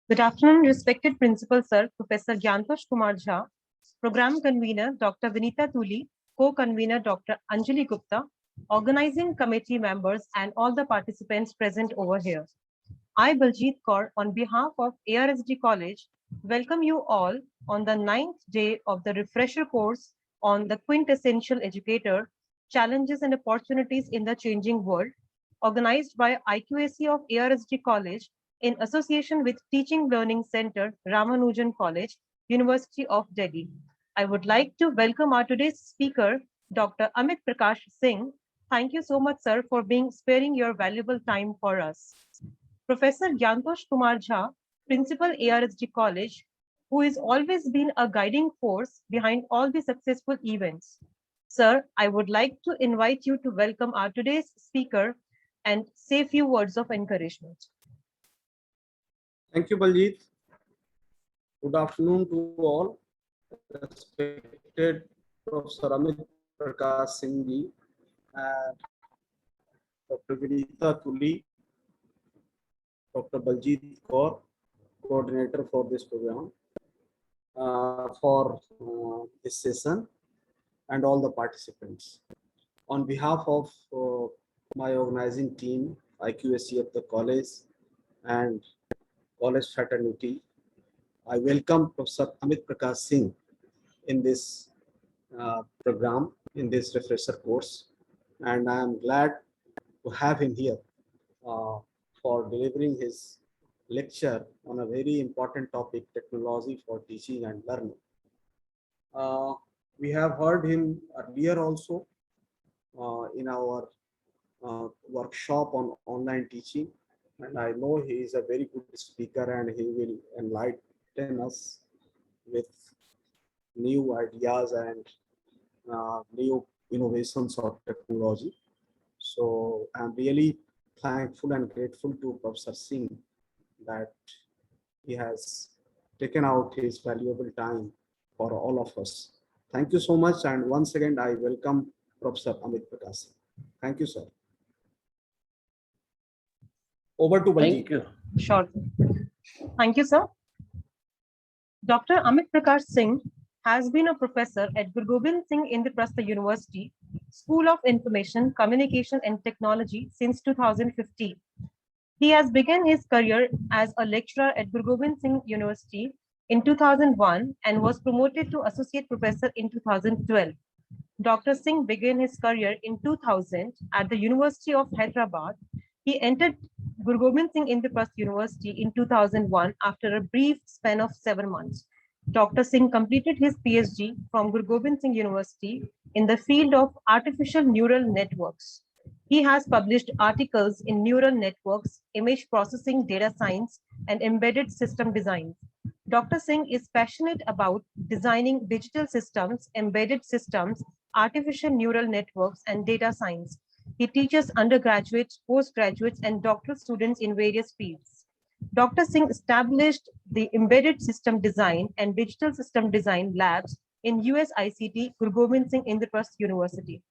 Good afternoon, respected Principal Sir, Professor Gyantosh Kumar Jha, Program Convener Dr. Vinita Tuli, Co-Convener Dr. Anjali Gupta, Organizing Committee members and all the participants present over here. I, Baljit Kaur, on behalf of ARSD College, welcome you all on the 9th day of the refresher course on the Quintessential Educator, Challenges and Opportunities in the Changing World, organized by IQAC of ARSD College in association with Teaching Learning Center, Ramanujan College, University of Delhi. I would like to welcome our today's speaker, Dr. Amit Prakash Singh. Thank you so much, sir, for sparing your valuable time for us. Professor Gyantosh Kumar Jha, Principal ARSD College, who has always been a guiding force behind all the successful events. Sir, I would like to invite you to welcome our today's speaker and say a few words of encouragement. Thank you, Baljit. Good afternoon to all. Respected Professor Amit Prakash Singh ji and Dr. Vinita Tuli, Dr. Baljit Kaur, coordinator for this program, for this session, and all the participants. On behalf of my organizing team, IQAC of the college and college fraternity, I welcome Professor Amit Prakash Singh in this program, in this refresher course, and I am glad to have him here for delivering his lecture on a very important topic, technology for teaching and learning. We have heard him earlier also in our workshop on online teaching, and I know he is a very good speaker and he will enlighten us with new ideas and new innovations of technology. So I'm really thankful and grateful to Professor Singh that he has taken out his valuable time for all of us. Thank you so much, and once again I welcome Professor Amit Prakash Singh. Thank you, sir. Over to Baljit. Thank you. Sure. Thank you, sir. Dr. Amit Prakash Singh has been a professor at Guru Gobind Singh Indraprastha University, School of Information, Communication and Technology since 2015. He has begun his career as a lecturer at Guru Gobind Singh University in 2001 and was promoted to associate professor in 2012. Dr. Singh began his career in 2000 at the University of Hyderabad. He entered Guru Gobind Singh Indraprastha University in 2001 after a brief span of 7 months. Dr. Singh completed his PhD from Guru Gobind Singh University in the field of artificial neural networks. He has published articles in neural networks, image processing, data science, and embedded system design. Dr. Singh is passionate about designing digital systems, embedded systems, artificial neural networks, and data science. He teaches undergraduates, postgraduates, and doctoral students in various fields. Dr. Singh established the Embedded System Design and Digital System Design labs in USICT, Guru Gobind Singh Indraprastha University.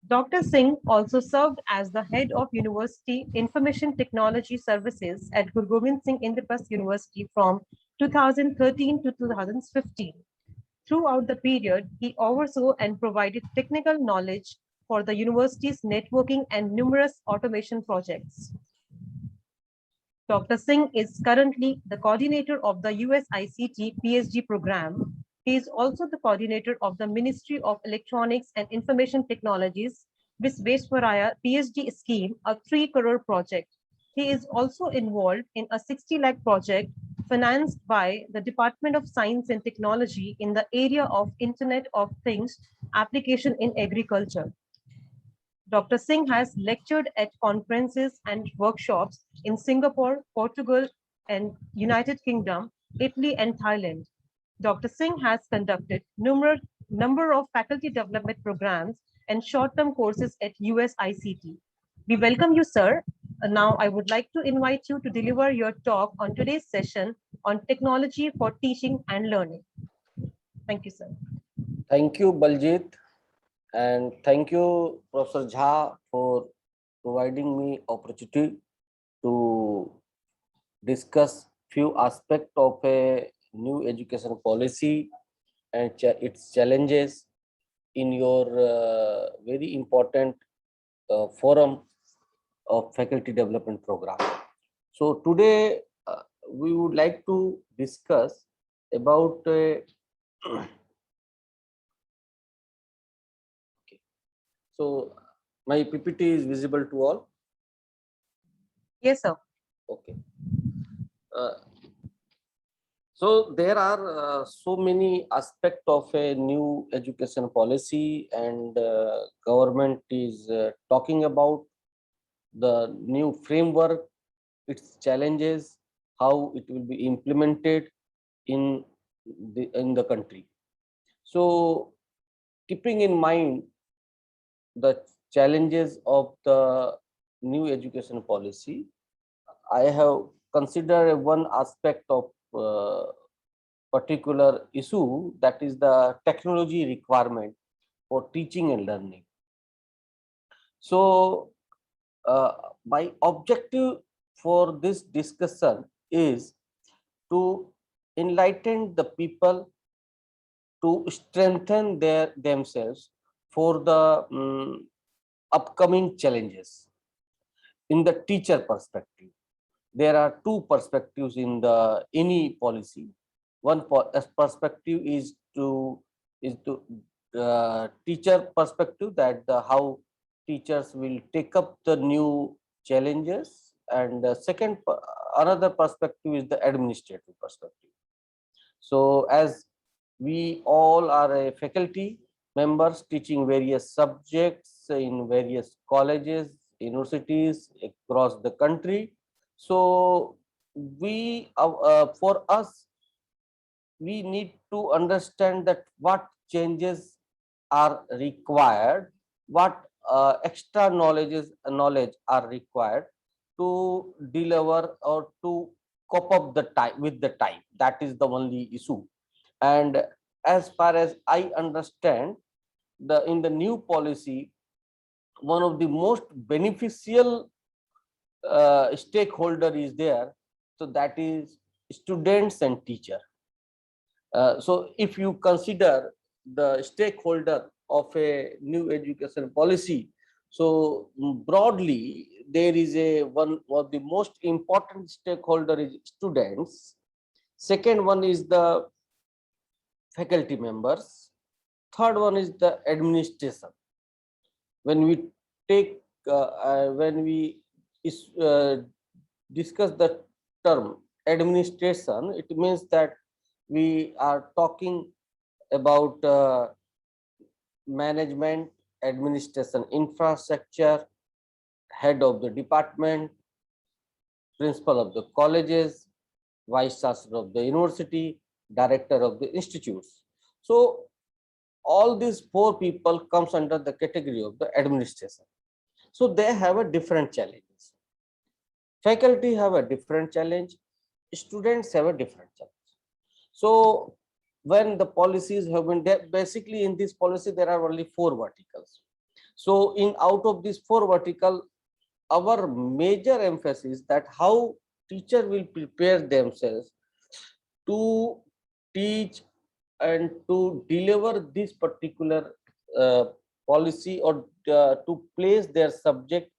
Dr. Singh also served as the head of University Information Technology Services at Guru Gobind Singh Indraprastha University from 2013 to 2015. Throughout the period, he oversaw and provided technical knowledge for the university's networking and numerous automation projects. Dr. Singh is currently the coordinator of the USICT PhD program. He is also the coordinator of the Ministry of Electronics and Information Technologies Visvesvaraya PhD scheme, a 3 crore project. He is also involved in a 60 lakh project financed by the Department of Science and Technology in the area of Internet of Things application in agriculture. Dr. Singh has lectured at conferences and workshops in Singapore, Portugal, and United Kingdom, Italy, and Thailand. Dr. Singh has conducted number of faculty development programs and short-term courses at USICT. We welcome you, sir. Now I would like to invite you to deliver your talk on today's session on technology for teaching and learning. Thank you, sir. Thank you, Baljit. And thank you, Professor Jha, for providing me opportunity to discuss few aspects of a new education policy and its challenges in your very important forum of faculty development program. So today we would like to discuss about okay. So my PPT is visible to all. Yes, sir. Okay. So there are so many aspects of a new education policy, and government is talking about the new framework, its challenges, how it will be implemented in the country. So keeping in mind the challenges of the new education policy, I have considered one aspect of particular issue, that is the technology requirement for teaching and learning. So my objective for this discussion is to enlighten the people to strengthen themselves for the upcoming challenges. In the teacher perspective, there are two perspectives in the any policy. One perspective is to teacher perspective, that how teachers will take up the new challenges, and the second another perspective is the administrative perspective. So as we all are a faculty members teaching various subjects in various colleges, universities across the country, so we for us, we need to understand that what changes are required, what extra knowledge are required to deliver or to cope up the time with the time. That is the only issue. And as far as I understand, in the new policy, one of the most beneficial stakeholder is there, so that is students and teacher. So if you consider the stakeholder of a new education policy, so broadly there is one of the most important stakeholder is students. Second one is the faculty members. Third one is the administration. When we take when we discuss the term administration, it means that we are talking about management, administration infrastructure, head of the department, principal of the colleges, vice chancellor of the university, director of the institutes. So all these four people comes under the category of the administration. So they have a different challenges. Faculty have a different challenge, students have a different challenge. So when the policies have been basically in this policy, there are only four verticals. So in out of these four vertical, our major emphasis that how teacher will prepare themselves to teach and to deliver this particular policy, or to place their subject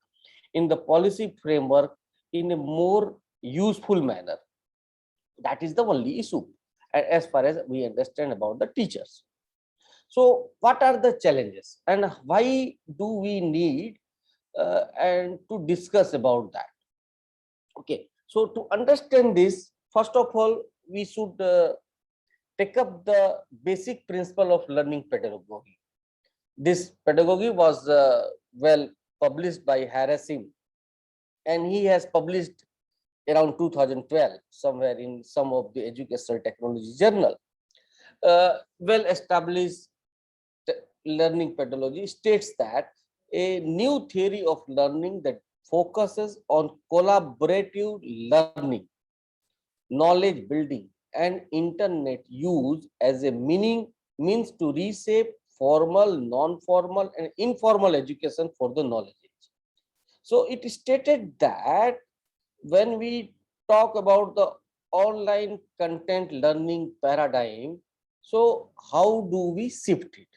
in the policy framework in a more useful manner. That is the only issue as far as we understand about the teachers. So what are the challenges and why do we need and to discuss about that? Okay, so to understand this, first of all, we should take up the basic principle of learning pedagogy. This pedagogy was well published by Harasim, and he has published around 2012 somewhere in some of the educational technology journal. Well established learning pedagogy states that a new theory of learning that focuses on collaborative learning, knowledge building, and internet use as a means to reshape formal, non-formal, and informal education for the knowledge age. So it stated that when we talk about the online content learning paradigm, so how do we shift it?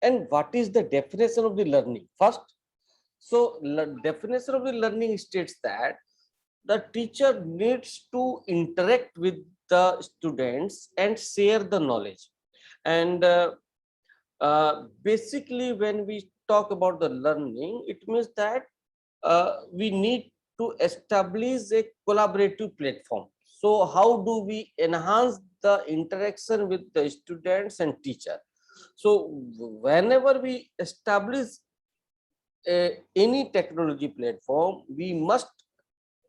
And what is the definition of the learning? First, so definition of the learning states that the teacher needs to interact with the students and share the knowledge. And basically, when we talk about the learning, it means that we need to establish a collaborative platform. So how do we enhance the interaction with the students and teacher? So whenever we establish any technology platform, we must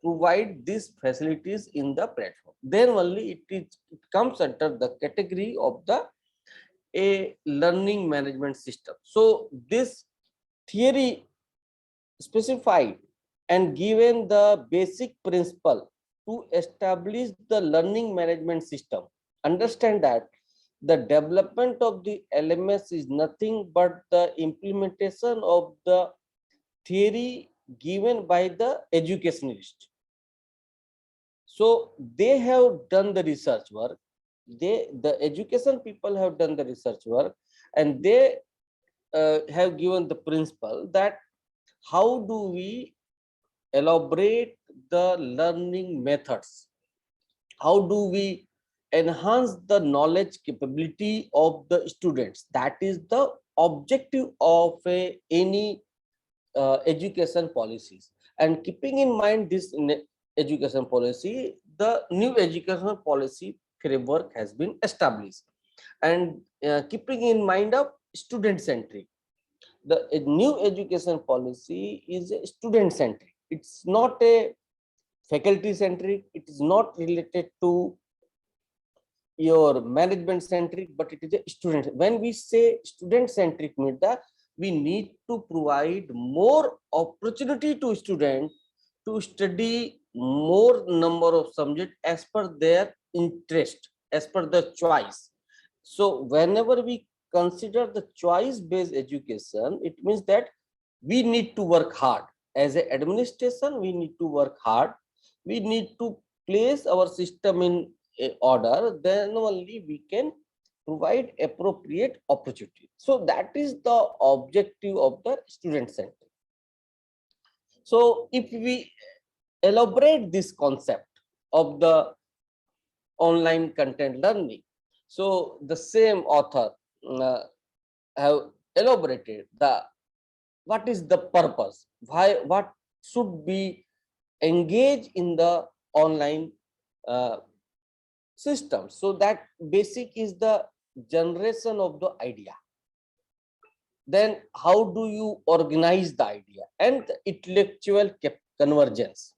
provide these facilities in the platform. Then only it comes under the category of the a learning management system. So this theory specified and given the basic principle to establish the learning management system. Understand that the development of the LMS is nothing but the implementation of the theory given by the educationalist. So they have done the research work. The education people have done the research work, and they have given the principle that how do we elaborate the learning methods? How do we enhance the knowledge capability of the students? That is the objective of any education policies. And keeping in mind this education policy, the new education policy framework has been established. And keeping in mind of student centric, the new education policy is student centric. It's not a faculty centric. It is not related to your management centric, but it is a student. When we say student centric, means that we need to provide more opportunity to students to study more number of subjects as per their interest, as per the choice. So whenever we consider the choice based education, it means that we need to work hard. As an administration, we need to work hard. We need to place our system in order, then only we can provide appropriate opportunity. So that is the objective of the student center. So if we elaborate this concept of the online content learning, so the same author have elaborated the what is the purpose, why, what should be engaged in the online system. So that basic is the generation of the idea. Then how do you organize the idea and the intellectual convergence?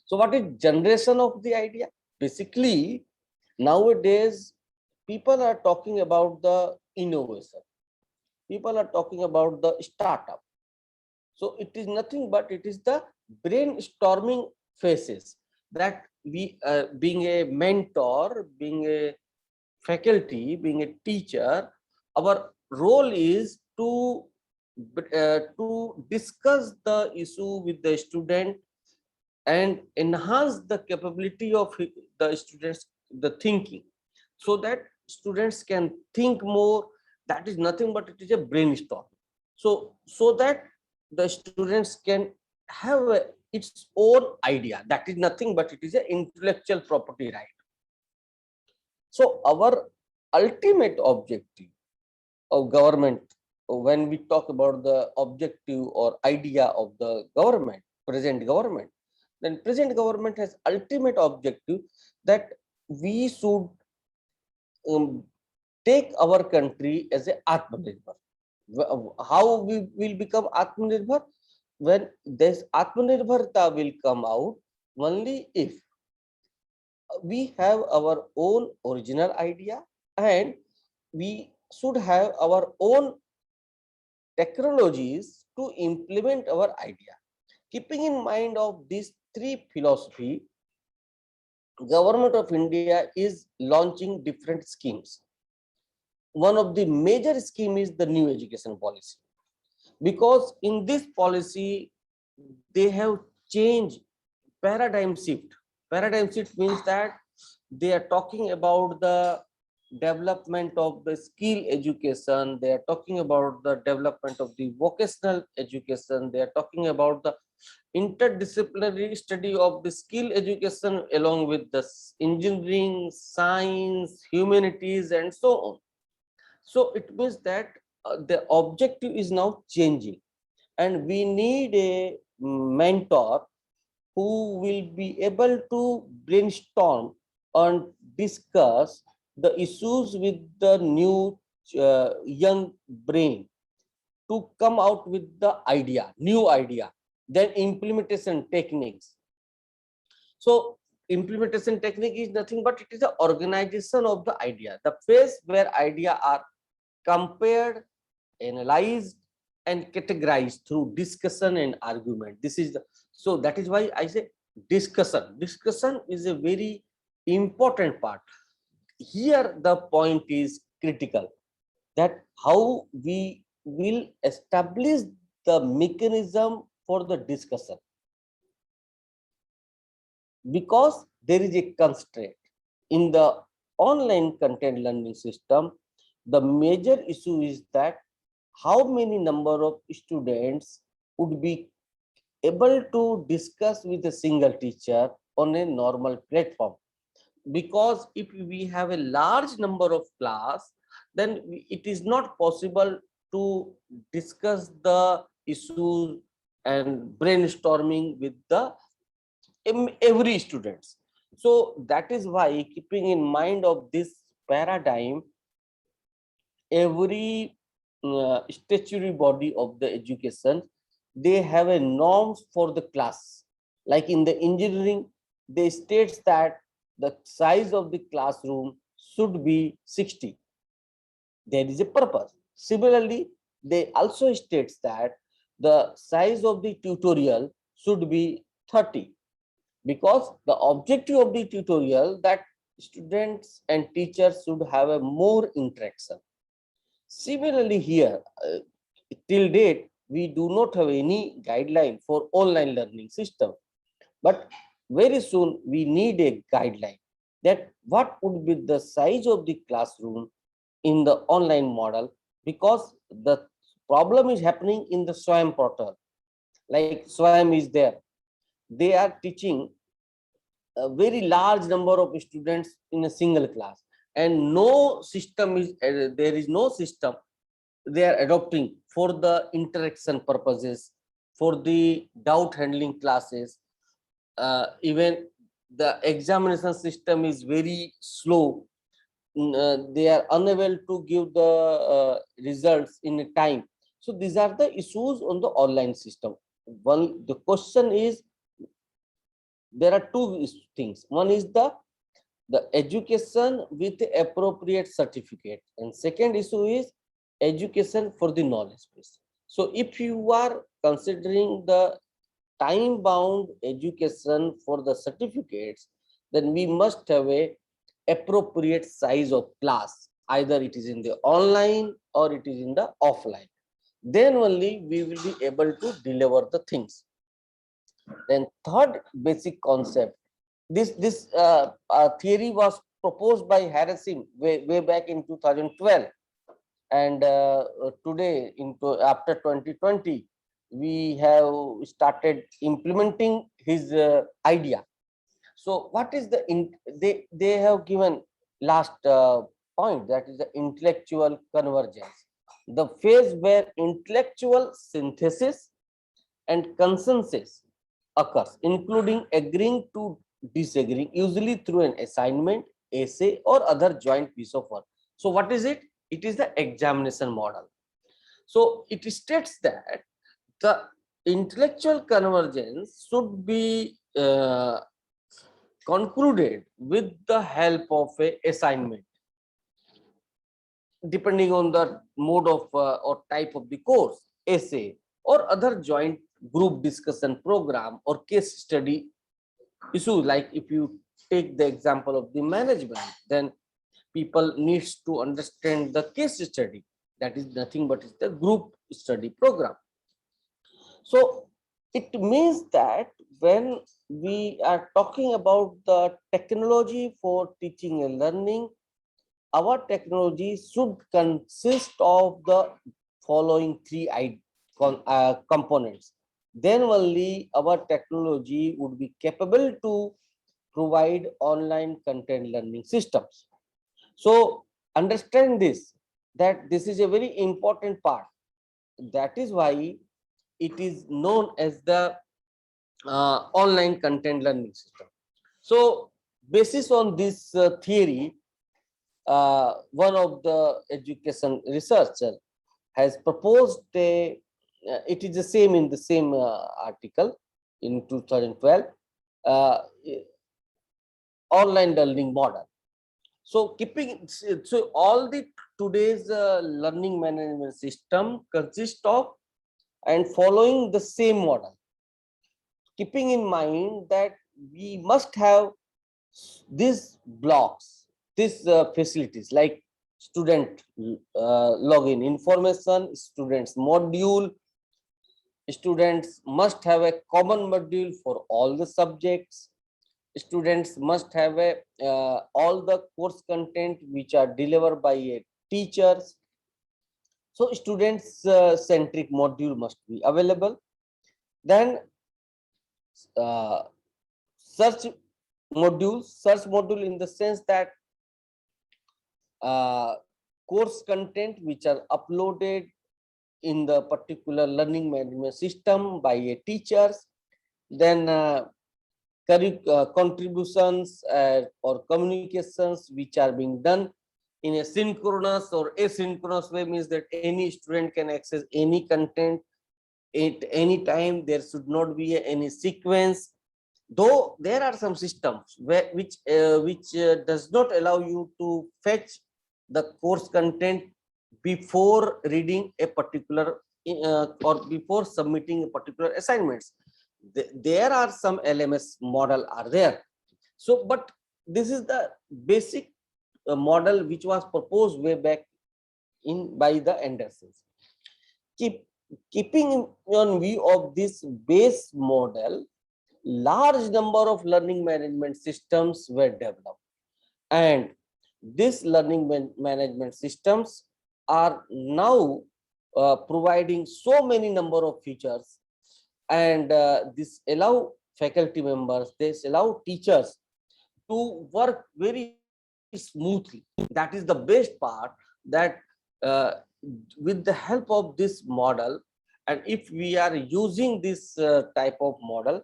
So what is generation of the idea? Basically, nowadays people are talking about the innovation. People are talking about the startup. So it is nothing but it is the brainstorming phases that we, being a mentor, being a faculty, being a teacher, our role is to discuss the issue with the student and enhance the capability of the students, the thinking, so that students can think more. That is nothing but it is a brainstorm. So that the students can have its own idea. That is nothing but it is an intellectual property right. So our ultimate objective of government, when we talk about the objective or idea of the government, present government, then present government has ultimate objective that we should take our country as a Atmanirbhar. How we will become Atmanirbhar? When this Atmanirbharta will come out only if we have our own original idea and we should have our own technologies to implement our idea. Keeping in mind of these three philosophy, Government of India is launching different schemes. One of the major scheme is the new education policy, because in this policy they have changed paradigm shift. Paradigm shift means that they are talking about the development of the skill education. They are talking about the development of the vocational education. They are talking about the interdisciplinary study of the skill education along with the engineering, science, humanities, and so on. So it means that the objective is now changing, and we need a mentor who will be able to brainstorm and discuss the issues with the new young brain to come out with the idea, new idea, then implementation techniques. So implementation technique is nothing but it is the organization of the idea, the phase where idea are compared, analyzed, and categorized through discussion and argument. This is the, so that is why I say discussion. Discussion is a very important part. Here the point is critical, that how we will establish the mechanism for the discussion, because there is a constraint in the online content learning system. The major issue is that how many number of students would be able to discuss with a single teacher on a normal platform. Because if we have a large number of class, then it is not possible to discuss the issues and brainstorming with the every students. So that is why, keeping in mind of this paradigm, every statutory body of the education, they have a norms for the class. Like in the engineering, they states that the size of the classroom should be 60. There is a purpose. Similarly, they also states that the size of the tutorial should be 30, because the objective of the tutorial that students and teachers should have a more interaction. Similarly here, till date, we do not have any guideline for online learning system, but very soon we need a guideline that what would be the size of the classroom in the online model, because the problem is happening in the SWAYAM portal. Like SWAYAM is there, they are teaching a very large number of students in a single class, and no system is there is no system they are adopting for the interaction purposes, for the doubt handling classes. Even the examination system is very slow. They are unable to give the results in a time. So these are the issues on the online system. One, the question is, there are two things. One is the education with appropriate certificate, and second issue is education for the knowledge base. So if you are considering the time bound education for the certificates, then we must have a appropriate size of class, either it is in the online or it is in the offline. Then only we will be able to deliver the things. Then third basic concept, this theory was proposed by Harasim way back in 2012, and today after 2020 we have started implementing his idea. So what is the they have given last point, that is the intellectual convergence, the phase where intellectual synthesis and consensus occurs, including agreeing to disagreeing, usually through an assignment, essay, or other joint piece of work. So what is it? It is the examination model. So it states that the intellectual convergence should be concluded with the help of a assignment, depending on the mode of or type of the course, essay, or other joint group discussion program or case study issue. Like if you take the example of the management, then people needs to understand the case study, that is nothing but it's the group study program. So It means that when we are talking about the technology for teaching and learning, our technology should consist of the following three components. Then only our technology would be capable to provide online content learning systems. So understand this, that this is a very important part. That is why it is known as the online content learning system. So basis on this theory, one of the education researcher has proposed it is the same in the same article in 2012, uh, online learning model. So so all the today's learning management system consists of and following the same model, keeping in mind that we must have these blocks, these facilities like student login information, students module. Students must have a common module for all the subjects. Students must have a all the course content which are delivered by a teachers. So students centric module must be available. Then uh, search search module in the sense that uh, course content which are uploaded in the particular learning management system by a teachers. Then contributions or communications which are being done in a synchronous or asynchronous way, means that any student can access any content at any time. There should not be any sequence, though there are some systems which does not allow you to fetch the course content before reading a particular or before submitting a particular assignments. There are some LMS model are there. So but this is the basic model which was proposed way back in by the Andersons. Keeping on view of this base model, large number of learning management systems were developed, and these learning management systems are now providing so many number of features, and this allow faculty members, this allow teachers to work very smoothly. That is the best part, that uh, with the help of this model, and if we are using this type of model,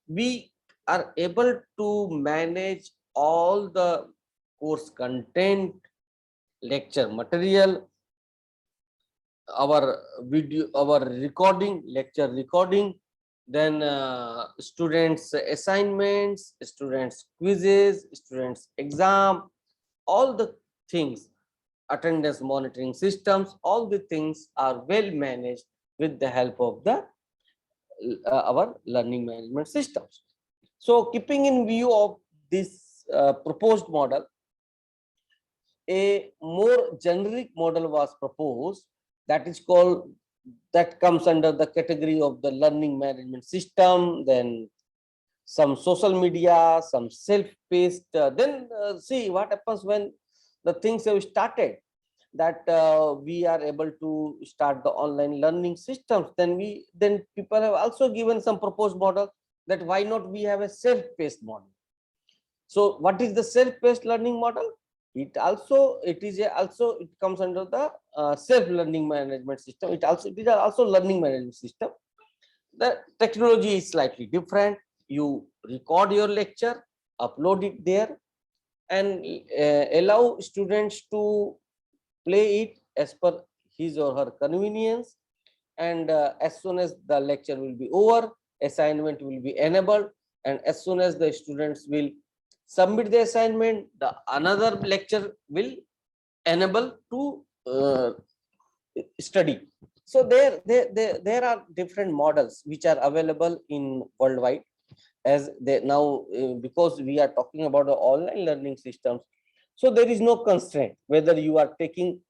we are able to manage all the course content, lecture material, our video, our recording, lecture recording, then students assignments, students quizzes, students exam, all the things, attendance monitoring systems, all the things are well managed with the help of the our learning management systems. So keeping in view of this proposed model, a more generic model was proposed, that is called, that comes under the category of the learning management system. Then some social media, some self-paced. Then see what happens when the things have started, that we are able to start the online learning systems. Then people have also given some proposed model, that why not we have a self-paced model. So what is the self-paced learning model? It comes under the self-learning management system. It is also learning management system. The technology is slightly different. You record your lecture, upload it there, and allow students to play it as per his or her convenience. And as soon as the lecture will be over, assignment will be enabled, and as soon as the students will submit the assignment, the another lecture will enable to study. So there are different models which are available in worldwide, as they now because we are talking about the online learning systems. So there is no constraint whether you are taking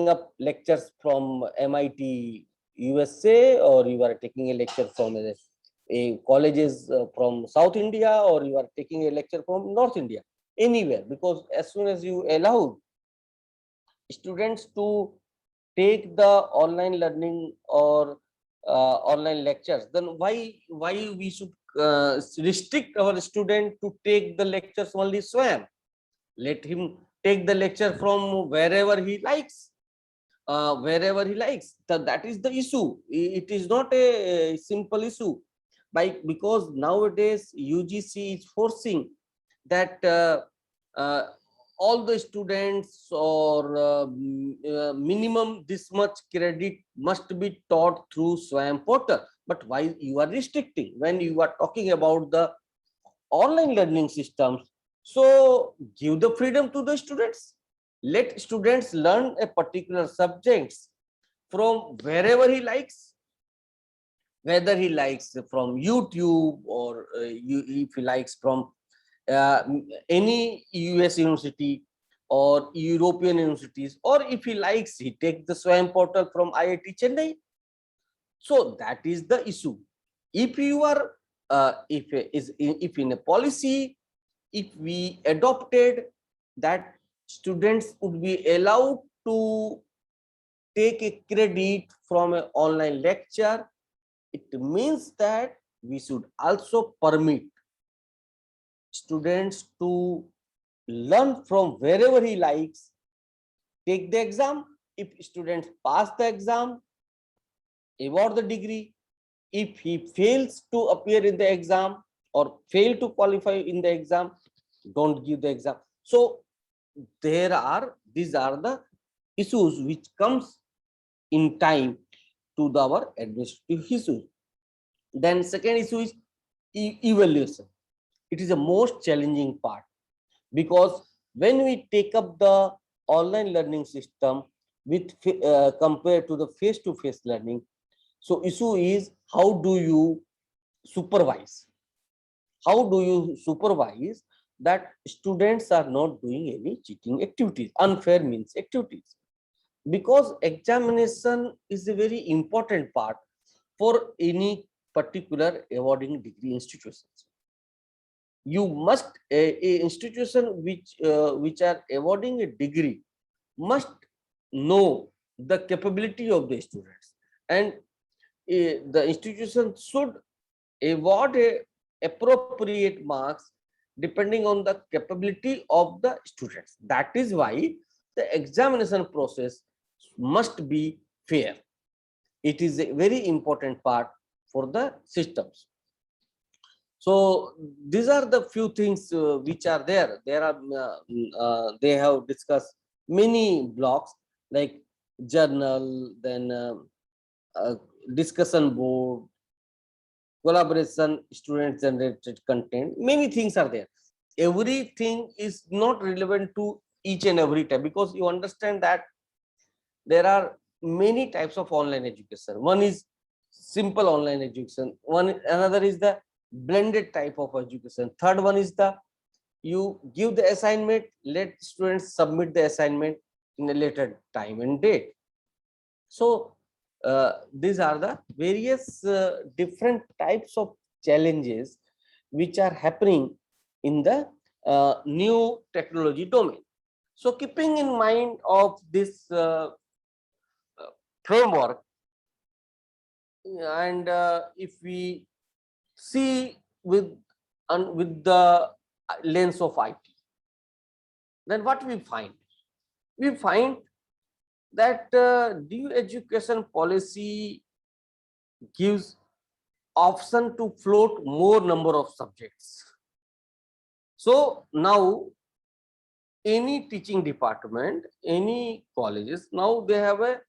up lectures from MIT USA, or you are taking a lecture from a colleges from South India, or you are taking a lecture from North India, anywhere, because as soon as you allow students to take the online learning or online lectures, then why we should restrict our student to take the lectures only SWAYAM? Let him take the lecture from wherever he likes. Wherever he likes. That is the issue. It is not a simple issue, because nowadays UGC is forcing that uh, all the students, or minimum this much credit must be taught through SWAYAM portal. But why you are restricting when you are talking about the online learning systems? So give the freedom to the students. Let students learn a particular subjects from wherever he likes, whether he likes from YouTube, or if he likes from any US university or European universities, or if he likes, he takes the SWAYAM portal from IIT Chennai. So that is the issue. If you are, if in a policy, if we adopted that students would be allowed to take a credit from an online lecture, it means that we should also permit students to learn from wherever he likes, take the exam. If students pass the exam, award the degree. If he fails to appear in the exam or fail to qualify in the exam, don't give the exam. So these are the issues which comes in time to our administrative issues. Then second issue is evaluation. It is the most challenging part, because when we take up the online learning system with compared to the face-to-face learning, so issue is how do you supervise? How do you supervise that students are not doing any cheating activities, unfair means activities? Because examination is a very important part for any particular awarding degree institutions. You must a institution which are awarding a degree must know the capability of the students, and the institution should award a appropriate marks depending on the capability of the students. That is why the examination process must be fair. It is a very important part for the systems. So these are the few things which are there. There are they have discussed many blocks like journal, then discussion board, collaboration, student generated content. Many things are there. Everything is not relevant to each and every type, because you understand that there are many types of online education. One is simple online education. Another is the blended type of education. Third one is the you give the assignment, let students submit the assignment in a later time and date. So these are the various different types of challenges which are happening in the new technology domain. So keeping in mind of this framework, and if we see with the lens of IT, then what we find? We find that new education policy gives option to float more number of subjects. So now any teaching department, any colleges, now they have a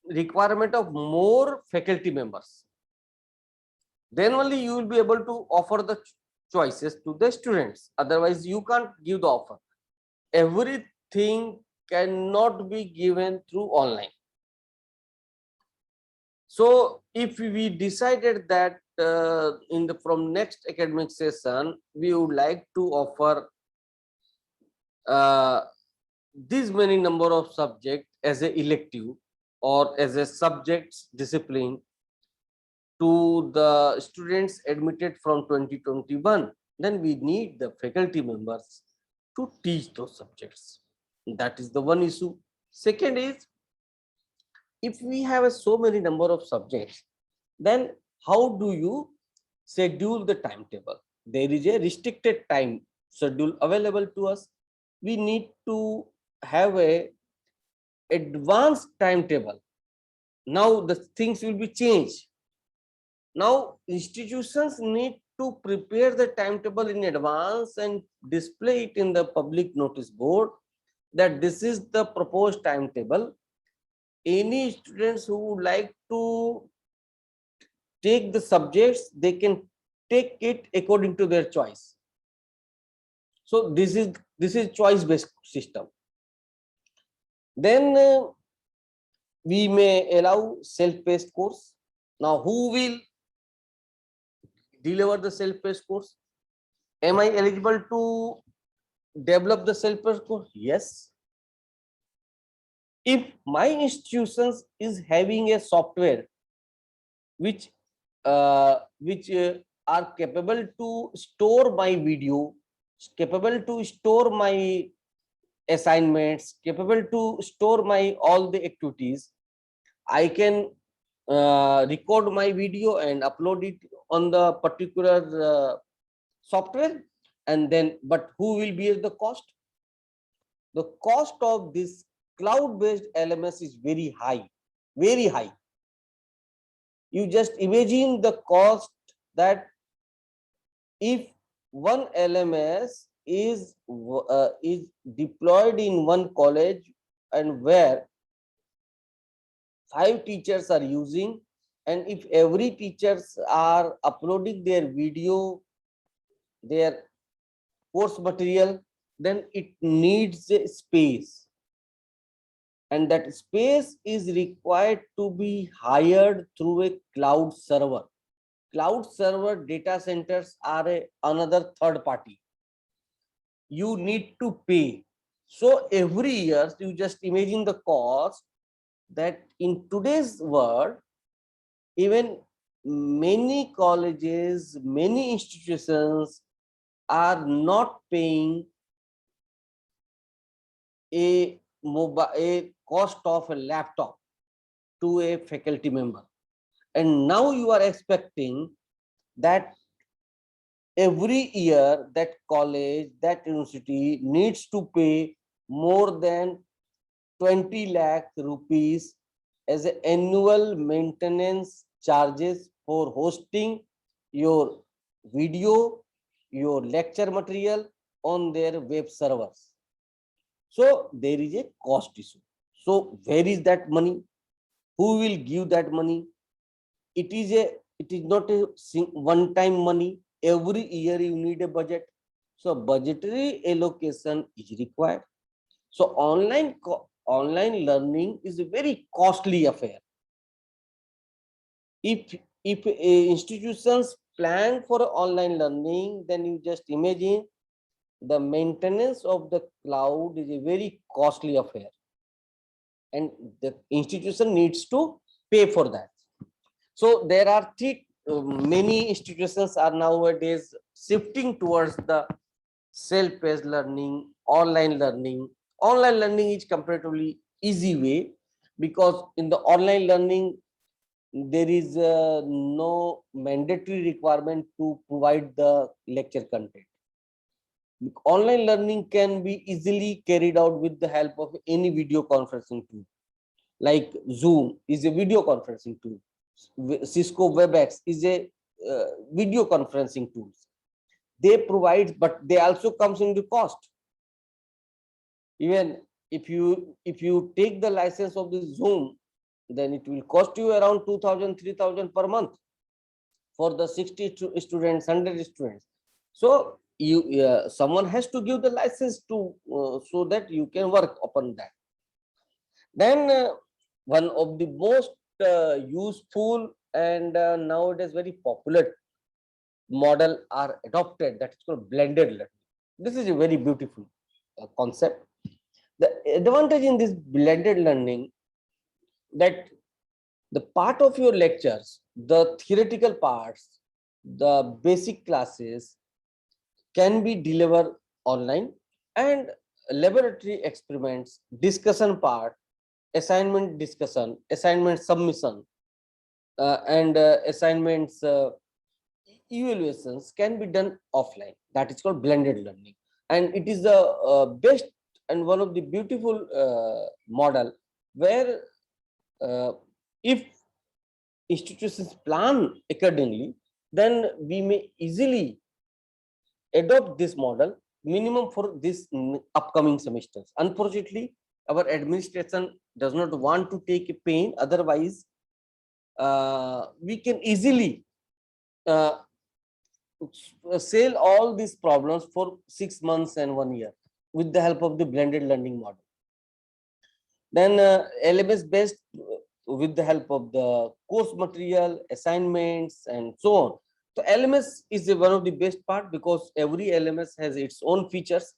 requirement of more faculty members. Then only you will be able to offer the choices to the students. Otherwise you can't give the offer. Everything cannot be given through online. So if we decided that from next academic session we would like to offer this many number of subjects as a elective or as a subjects discipline, to the students admitted from 2021, then we need the faculty members to teach those subjects. That is the one issue. Second is, if we have so many number of subjects, then how do you schedule the timetable? There is a restricted time schedule available to us. We need to have a advanced timetable. Now the things will be changed. Now institutions need to prepare the timetable in advance and display it in the public notice board that this is the proposed timetable. Any students who would like to take the subjects, they can take it according to their choice. So this is choice based system. Then we may allow self-paced course. Now who will deliver the self-paced course? Am I eligible to develop the self-paced course? Yes. If my institutions is having a software which are capable to store my video, capable to store my assignments, capable to store my all the activities, I can record my video and upload it on the particular software. And then, but who will bear the cost? The cost of this cloud-based LMS is very high, very high. You just imagine the cost that if one LMS is deployed in one college and where 5 teachers are using, and if every teachers are uploading their video, their course material, then it needs a space, and that space is required to be hired through a cloud server. Cloud server data centers are another third party. You need to pay. So every year, you just imagine the cost that in today's world, even many colleges, many institutions are not paying a cost of a laptop to a faculty member. And now you are expecting that every year that college, that university needs to pay more than 20 lakh rupees as an annual maintenance charges for hosting your video, your lecture material on their web servers. So there is a cost issue. So where is that money? Who will give that money? It is not a one-time money. Every year you need a budget. So budgetary allocation is required. So online learning is a very costly affair. If institutions plan for online learning, then you just imagine the maintenance of the cloud is a very costly affair, and the institution needs to pay for that. So there are many institutions are nowadays shifting towards the self-paced learning, online learning. Online learning is comparatively easy way, because in the online learning there is no mandatory requirement to provide the lecture content. Online learning can be easily carried out with the help of any video conferencing tool. Like Zoom is a video conferencing tool. Cisco WebEx is a video conferencing tool. They provide, but they also comes into cost. Even if you take the license of the Zoom, then it will cost you around 2,000, 3,000 per month for the 60 students, 100 students. So someone has to give the license to so that you can work upon that. Then one of the most useful and nowadays very popular model are adopted, that is called blended learning. This is a very beautiful concept. The advantage in this blended learning, that the part of your lectures the theoretical parts, the basic classes can be delivered online, and laboratory experiments, discussion part, assignment discussion, assignment submission, and assignments evaluations can be done offline. That is called blended learning, and it is the best and one of the beautiful model where if institutions plan accordingly, then we may easily adopt this model minimum for this upcoming semesters. Unfortunately, our administration does not want to take a pain. Otherwise, we can easily sail all these problems for 6 months and 1 year with the help of the blended learning model. Then LMS based with the help of the course material, assignments, and so on. So LMS is one of the best part because every LMS has its own features.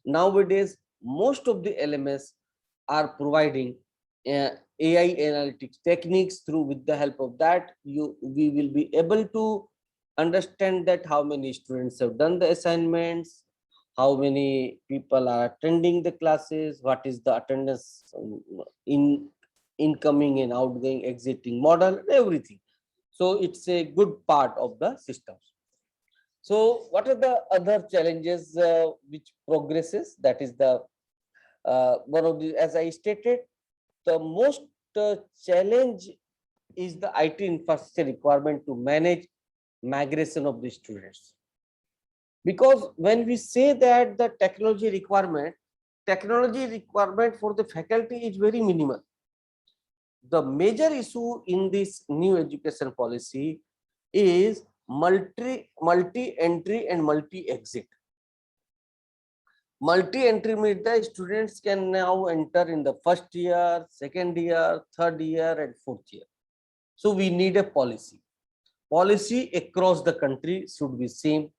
Nowadays, most of the LMS are providing AI analytics techniques. Through with the help of that, we will be able to understand that how many students have done the assignments, how many people are attending the classes, what is the attendance in incoming and outgoing exiting model, everything. So it's a good part of the systems. So what are the other challenges which progresses? That is the one of the, as I stated, the most challenge is the IT infrastructure requirement to manage migration of the students. Because when we say that the technology requirement for the faculty is very minimal. The major issue in this new education policy is multi-entry and multi-exit. Multi-entry means the students can now enter in the first year, second year, third year, and fourth year. So we need a policy. Policy across the country should be same.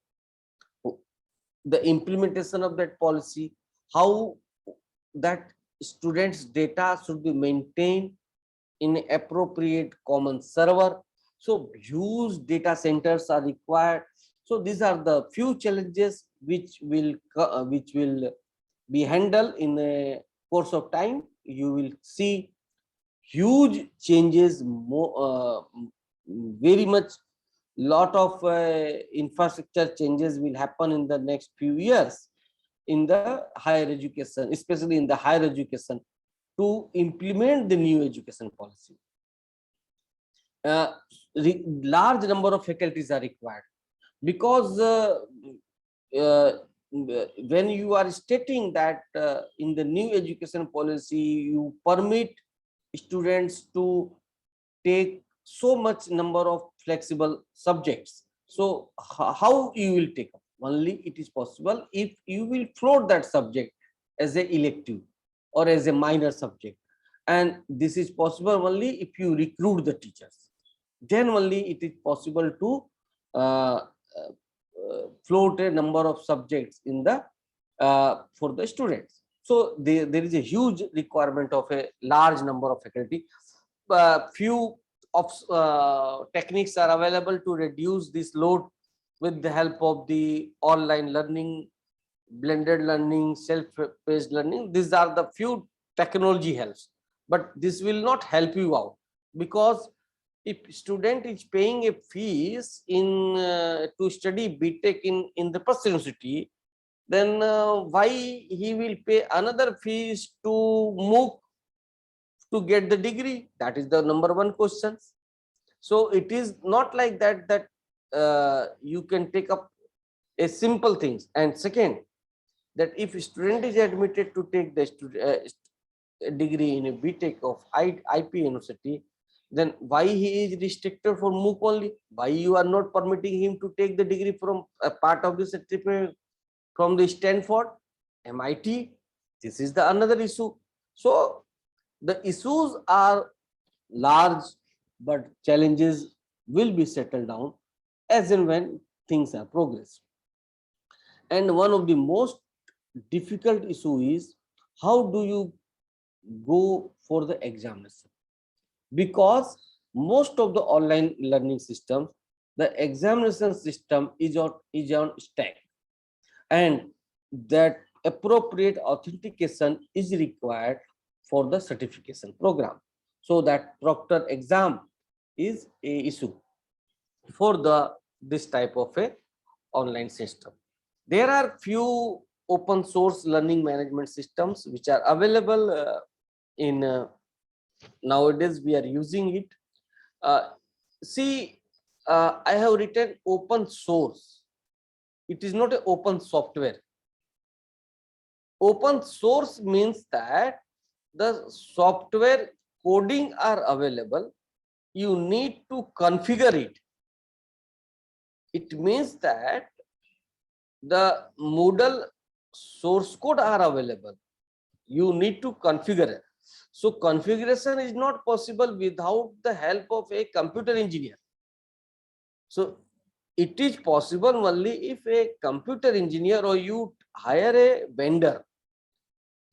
The implementation of that policy, how that students' data should be maintained in appropriate common server. So huge data centers are required. So these are the few challenges which will be handled in a course of time. You will see huge changes, very much lot of infrastructure changes will happen in the next few years in the higher education, especially in the higher education, to implement the new education policy. Large number of faculties are required because when you are stating that in the new education policy you permit students to take so much number of flexible subjects, so how you will take up? Only it is possible if you will float that subject as an elective or as a minor subject, and this is possible only if you recruit the teachers. Then only it is possible to float a number of subjects in the for the students. So there is a huge requirement of a large number of faculty. Few of techniques are available to reduce this load with the help of the online learning, blended learning, self-paced learning. These are the few technology helps, but this will not help you out, because if student is paying a fees in to study BTech in the Prasad University, then why he will pay another fees to MOOC to get the degree? That is the number one question. So it is not like that you can take up a simple things. And second, that if a student is admitted to take the degree in a BTech of IP University, then why he is restricted for MOOC only? Why you are not permitting him to take the degree from a part of the certificate from the Stanford, MIT? This is the another issue. So the issues are large, but challenges will be settled down as and when things are progress. And one of the most difficult issue is how do you go for the examination? Because most of the online learning systems, the examination system is on stack, and that appropriate authentication is required for the certification program. So that proctor exam is a issue for this type of a online system. There are few open source learning management systems which are available in nowadays. We are using it. See, I have written open source. It is not an open software. Open source means that the software coding are available. You need to configure it. It means that the Moodle source code are available. You need to configure it. So configuration is not possible without the help of a computer engineer. So it is possible only if a computer engineer or you hire a vendor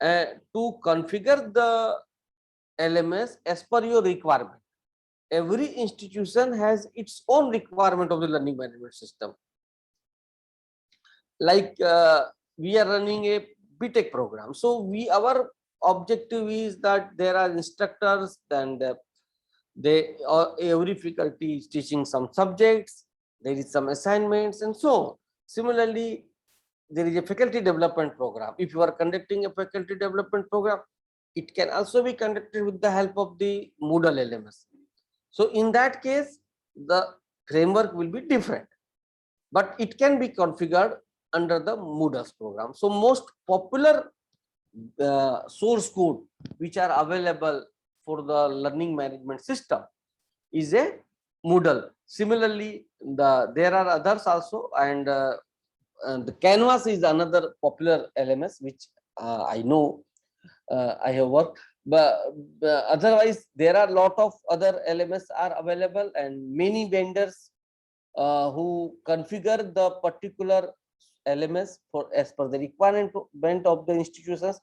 to configure the LMS as per your requirement. Every institution has its own requirement of the learning management system. Like we are running a BTech program. So our objective is that there are instructors and every faculty is teaching some subjects, there is some assignments and so on. Similarly, there is a faculty development program. If you are conducting a faculty development program, it can also be conducted with the help of the Moodle LMS. So in that case, the framework will be different, but it can be configured under the Moodle's program. So most popular source code which are available for the learning management system is a Moodle. Similarly, there are others also, and the Canvas is another popular LMS which I know I have worked. But otherwise, there are a lot of other LMS are available, and many vendors who configure the particular LMS for as per the requirement of the institutions.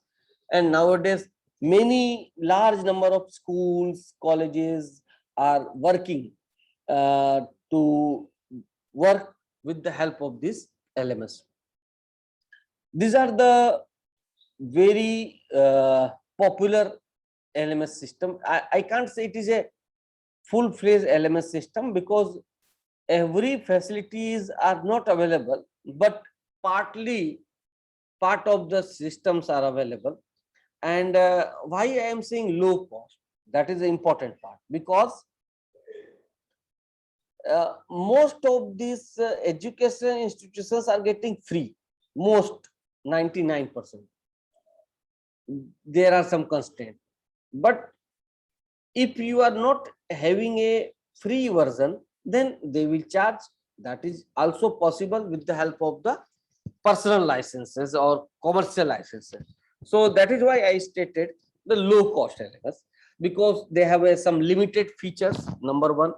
And nowadays, many large number of schools, colleges are working to work with the help of this LMS. These are the very popular LMS system. I can't say it is a full-fledged LMS system because every facilities are not available, but partly part of the systems are available. And why I am saying low cost, that is the important part, because most of these education institutions are getting free, most 99%. There are some constraints, but if you are not having a free version, then they will charge. That is also possible with the help of the personal licenses or commercial licenses. So that is why I stated the low cost LMS, because they have some limited features, number one.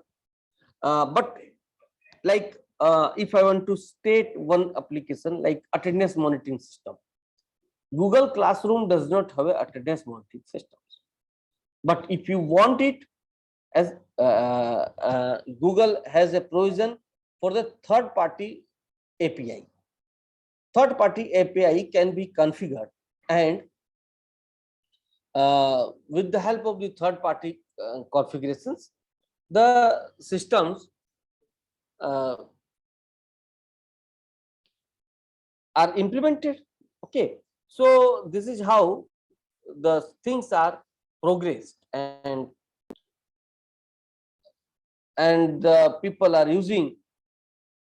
But like if I want to state one application like attendance monitoring system, Google Classroom does not have a attendance monitoring system. But if you want it, as Google has a provision for the third-party API. Third-party API can be configured, and with the help of the third-party configurations, the systems are implemented. Okay, so this is how the things are progressed, and the people are using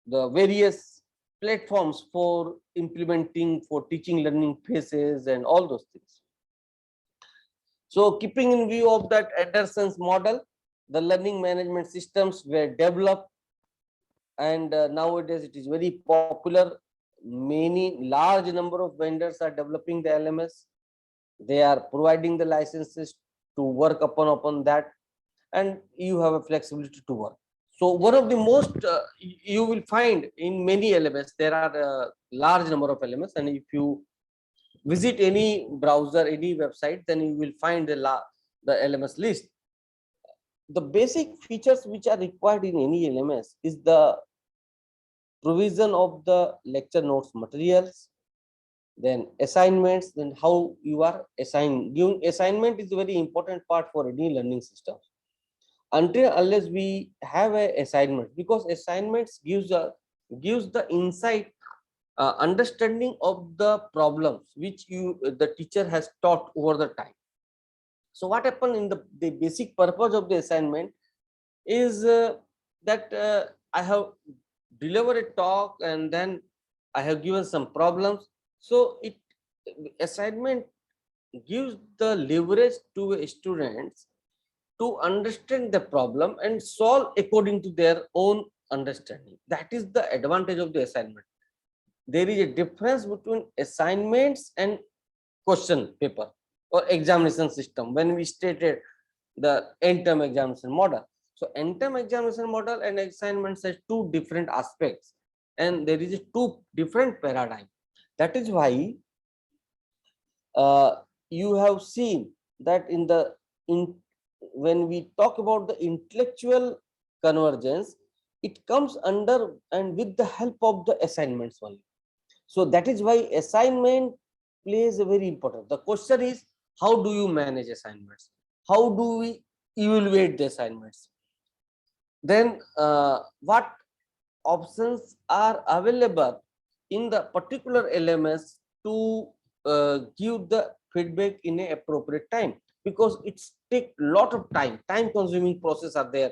the various platforms for implementing, for teaching learning phases and all those things. So keeping in view of that Anderson's model, the learning management systems were developed, and nowadays it is very popular. Many large number of vendors are developing the LMS. They are providing the licenses to work upon that, and you have a flexibility to work. So one of the most you will find in many LMS, there are a large number of LMS, and if you visit any browser, any website, then you will find the LMS list. the basic features which are required in any LMS is the provision of the lecture notes materials, then assignments, then how you are assigned. Giving assignment is a very important part for any learning system. Until unless we have a assignment, because assignments gives the insight, understanding of the problems which the teacher has taught over the time. So what happened in the basic purpose of the assignment is that I have delivered a talk and then I have given some problems. So assignment gives the leverage to students to understand the problem and solve according to their own understanding. That is the advantage of the assignment. There is a difference between assignments and question paper or examination system when we stated the end-term examination model. So end-term examination model and assignments has two different aspects, and there is a two different paradigm. That is why you have seen that when we talk about the intellectual convergence, it comes under and with the help of the assignments only. So that is why assignment plays a very important. The question is, how do you manage assignments? How do we evaluate the assignments? Then what options are available in the particular LMS to give the feedback in an appropriate time, because it's take a lot of time consuming process are there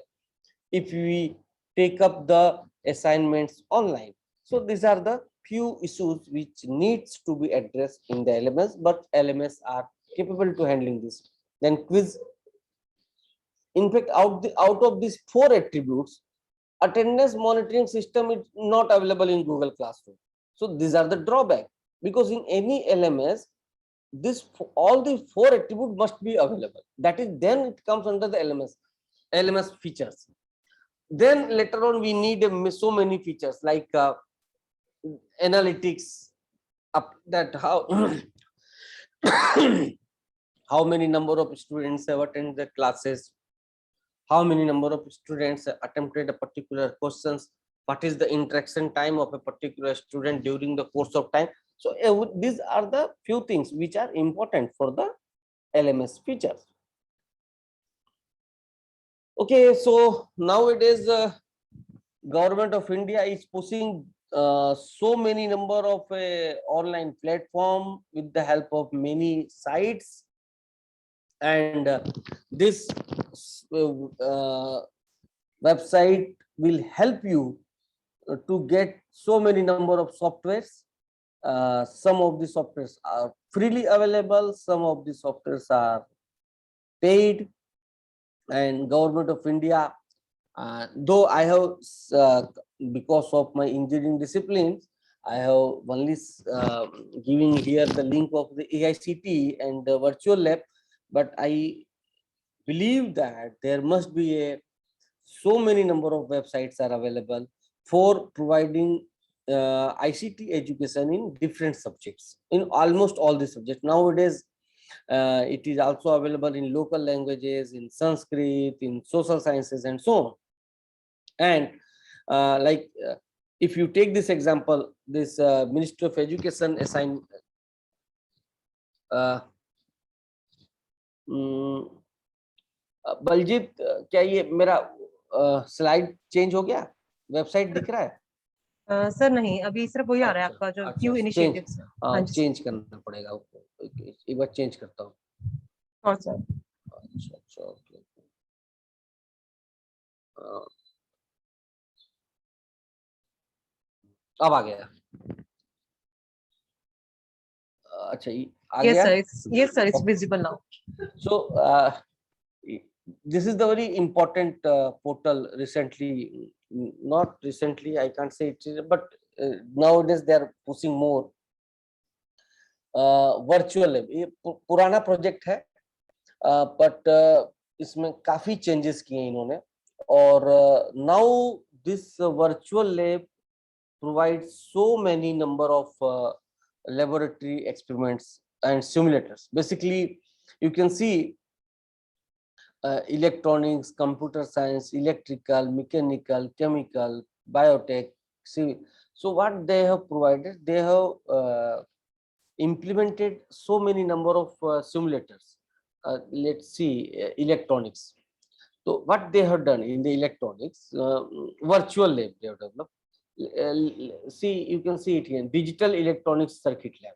if we take up the assignments online. So these are the few issues which needs to be addressed in the LMS, but LMS are capable to handling this. Then quiz. In fact, out of these 4 attributes, attendance monitoring system is not available in Google Classroom. So these are the drawback, because in any LMS, all the 4 attributes must be available. That is, then it comes under the LMS features. Then later on, we need so many features like analytics, that how how many number of students have attended the classes, how many number of students attempted a particular questions, what is the interaction time of a particular student during the course of time. So these are the few things which are important for the LMS features. Okay, so nowadays Government of India is pushing so many number of online platform with the help of many sites, and this website will help you to get so many number of softwares. Some of the softwares are freely available, some of the softwares are paid, and Government of India, though I have because of my engineering disciplines, I have only giving here the link of the AICT and the virtual lab, but I believe that there must be so many number of websites are available for providing ICT education in different subjects, in almost all the subjects. Nowadays, it is also available in local languages, in Sanskrit, in social sciences, and so on. And if you take this example, this Ministry of Education assigned Baljeet, क्या ये मेरा slide change हो गया, website दिख रहा है? Sir नहीं, अभी सिर्फ वही आ रहा है आपका जो क्यू इनिशिएटिव्स है। हाँ जी, चेंज करना पड़ेगा, एक बार चेंज करता हूँ। और सर अच्छा ओके, अब आ गया। अच्छा, आ गया। yes sir, it's visible now. So this is the very important portal. Recently, not recently, I can't say it, but nowadays they are pushing more virtual lab. ये पुराना प्रोजेक्ट है, but इसमें काफी चेंजेस किए इन्होंने, और now this virtual lab provides so many number of laboratory experiments and simulators. Basically, you can see electronics, computer science, electrical, mechanical, chemical, biotech, civil. So what they have provided, they have implemented so many number of simulators. Let's see, electronics. So what they have done in the electronics, virtual lab they have developed. See, you can see it here, digital electronics circuit lab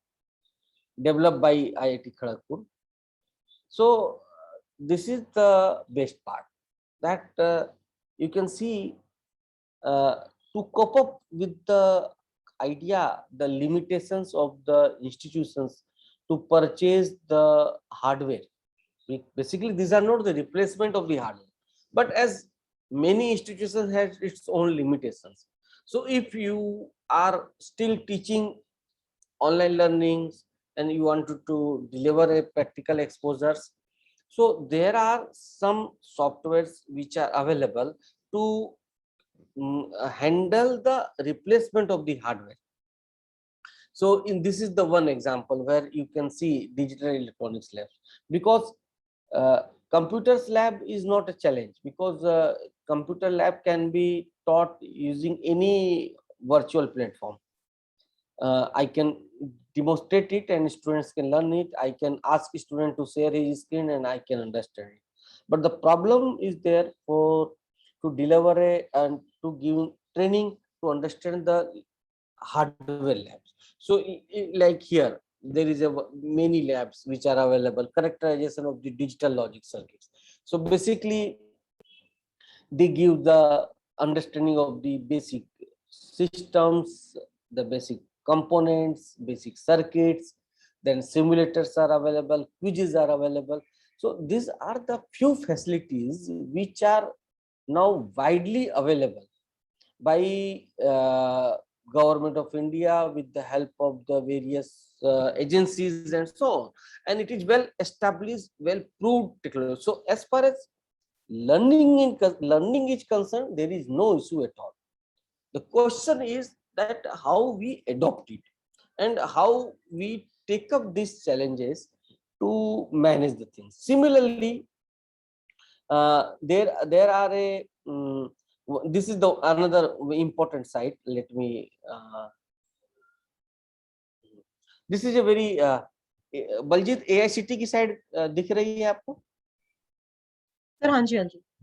developed by IIT Kharagpur. So this is the best part, that you can see, to cope up with the idea, the limitations of the institutions to purchase the hardware. Basically, these are not the replacement of the hardware, but as many institutions have its own limitations. So if you are still teaching online learnings and you want to deliver a practical exposures, so there are some softwares which are available to handle the replacement of the hardware. So in this is the one example where you can see digital electronics labs, because computers lab is not a challenge, because computer lab can be taught using any virtual platform. I can demonstrate it and students can learn it. I can ask student to share his screen and I can understand it. But the problem is there for to deliver and to give training to understand the hardware labs. So like here, there is a many labs which are available, characterization of the digital logic circuits. So basically, they give the understanding of the basic systems, the basic components, basic circuits, then simulators are available, quizzes are available. So these are the few facilities which are now widely available by government of India with the help of the various agencies and so on. And it is well established, well proved technology. So as far as learning is concerned, there is no issue at all. The question is that how we adopt it and how we take up these challenges to manage the things. Similarly, there are a this is the another important site. Let me this is a very Baljit AICT की side दिख रही है आपको? Sir, हाँ जी,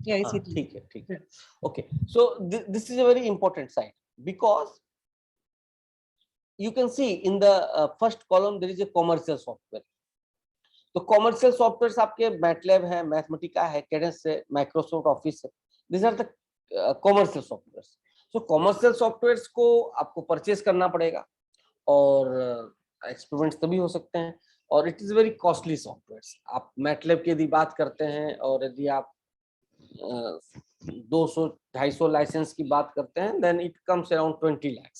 yeah, हाँ, ठीक है. Okay, so this is a very important site, because you can see in the first column there is a commercial software. तो कॉमर्शियल सॉफ्टवेयर आपके मैटलैब है, मैथमेटिका है, कैडेंस है, माइक्रोसॉफ्ट ऑफिस है. This are the commercial software. So commercial softwares को आपको purchase करना पड़ेगा और एक्सपेरिमेंट्स तभी हो सकते हैं, और it is very costly software. आप मैटलैब की यदि बात करते हैं और यदि आप 200-250 लाइसेंस की बात करते हैं, then it comes around 20 lakh,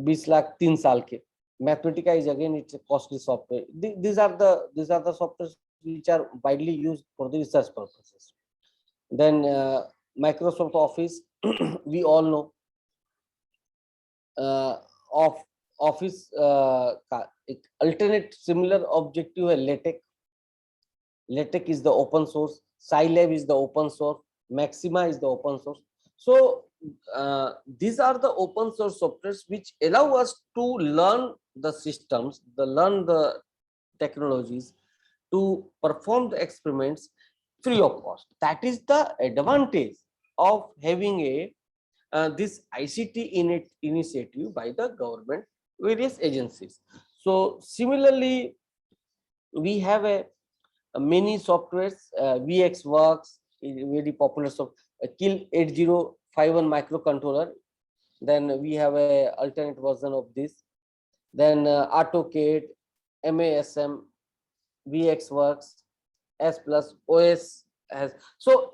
20 lakh 3 साल के. Mathematica is again it's a costly software. These are the softwares which are widely used for the research purposes. Then Microsoft Office, we all know. Of Office alternate similar objective है LaTeX. LaTeX is the open source. Scilab is the open source. Maxima is the open source. So these are the open source softwares which allow us to learn the systems, learn the technologies, to perform the experiments free of cost. That is the advantage of having a this ICT initiative by the government, various agencies. So similarly, we have many softwares. VxWorks is very popular. So Kill 8051 microcontroller. Then we have a alternate version of this. Then AutoCAD, MASM, VxWorks, S plus OS has. So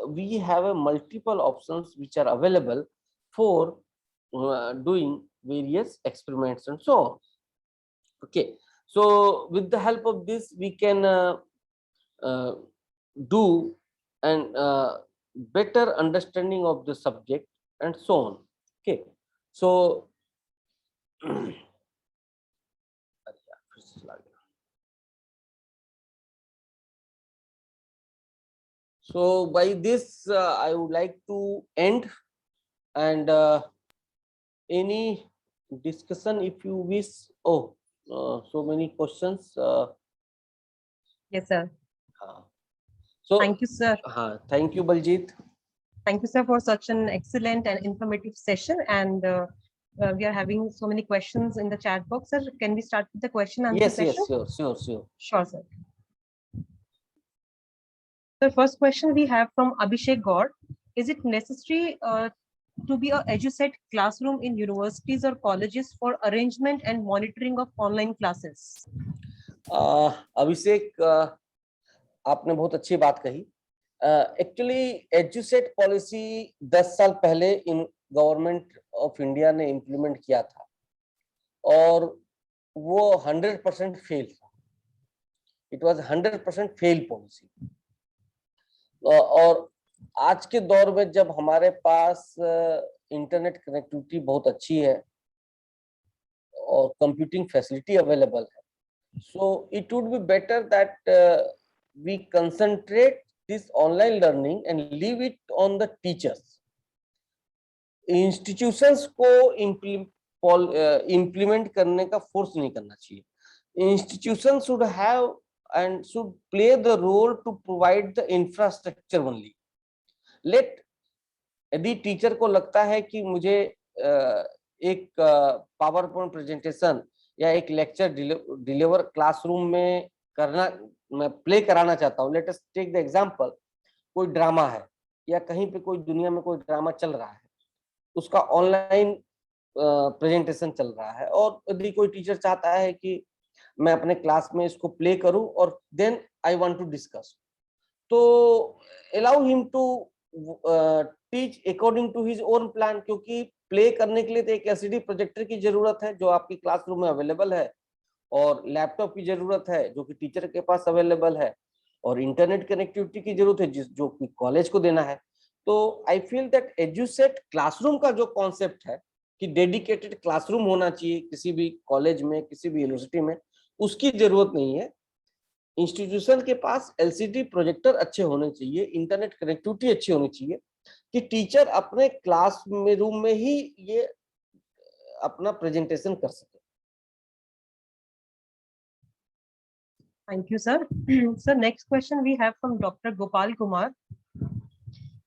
we have a multiple options which are available for doing various experiments and so on. Okay, so with the help of this, we can do and better understanding of the subject and so on. Okay, so So by this, I would like to end, and any discussion if you wish. Oh, so many questions. Yes, sir. So Thank you, sir. thank you, Baljit. Thank you, sir, for such an excellent and informative session. And we are having so many questions in the chat box. Sir, can we start with the question answer Yes, session? yes, sure. Sure, sir. The first question we have from Abhishek Gaur. Is it necessary to be a EduSet classroom in universities or colleges for arrangement and monitoring of online classes? अभिषेक, आपने बहुत अच्छी बात कही. Actually Edusat policy 10 साल पहले in government of India ने implement किया था और वो 100% फेल था. It was 100% fail policy. और आज के दौर में जब हमारे पास इंटरनेट कनेक्टिविटी बहुत अच्छी है और कंप्यूटिंग फैसिलिटी अवेलेबल है, so it would be better that we concentrate this online learning and leave it on the teachers. Institutions को implement करने का force नहीं करना चाहिए. Institutions should have and should play the role to provide the infrastructure only. Let यदि teacher को लगता है कि मुझे एक पावर पॉइंट प्रेजेंटेशन या एक लेक्चर डिलीवर क्लासरूम में करना, मैं प्ले कराना चाहता हूँ. Let us take the example, कोई ड्रामा है या कहीं पे कोई दुनिया में कोई ड्रामा चल रहा है, उसका ऑनलाइन प्रेजेंटेशन चल रहा है, और यदि कोई टीचर चाहता है कि मैं अपने क्लास में इसको प्ले करूं और then I want to discuss, तो allow him to teach according to his own plan. क्योंकि प्ले करने के लिए तो एक एलसीडी प्रोजेक्टर की जरूरत है जो आपकी क्लासरूम में अवेलेबल है, और लैपटॉप की जरूरत है जो कि टीचर के पास अवेलेबल है, और इंटरनेट कनेक्टिविटी की जरूरत है जो कि कॉलेज को देना है. तो I feel that Edusat classroom का जो कॉन्सेप्ट है कि डेडिकेटेड क्लासरूम होना चाहिए किसी भी कॉलेज में, किसी भी यूनिवर्सिटी में, उसकी जरूरत नहीं है. इंस्टीट्यूशन के पास एलसीडी प्रोजेक्टर अच्छे होने चाहिए, इंटरनेट कनेक्टिविटी अच्छी होनी चाहिए कि टीचर अपने क्लास में रूम में ही ये अपना प्रेजेंटेशन कर सके. Thank you, sir. Sir, next question we have from Dr. Gopal Kumar.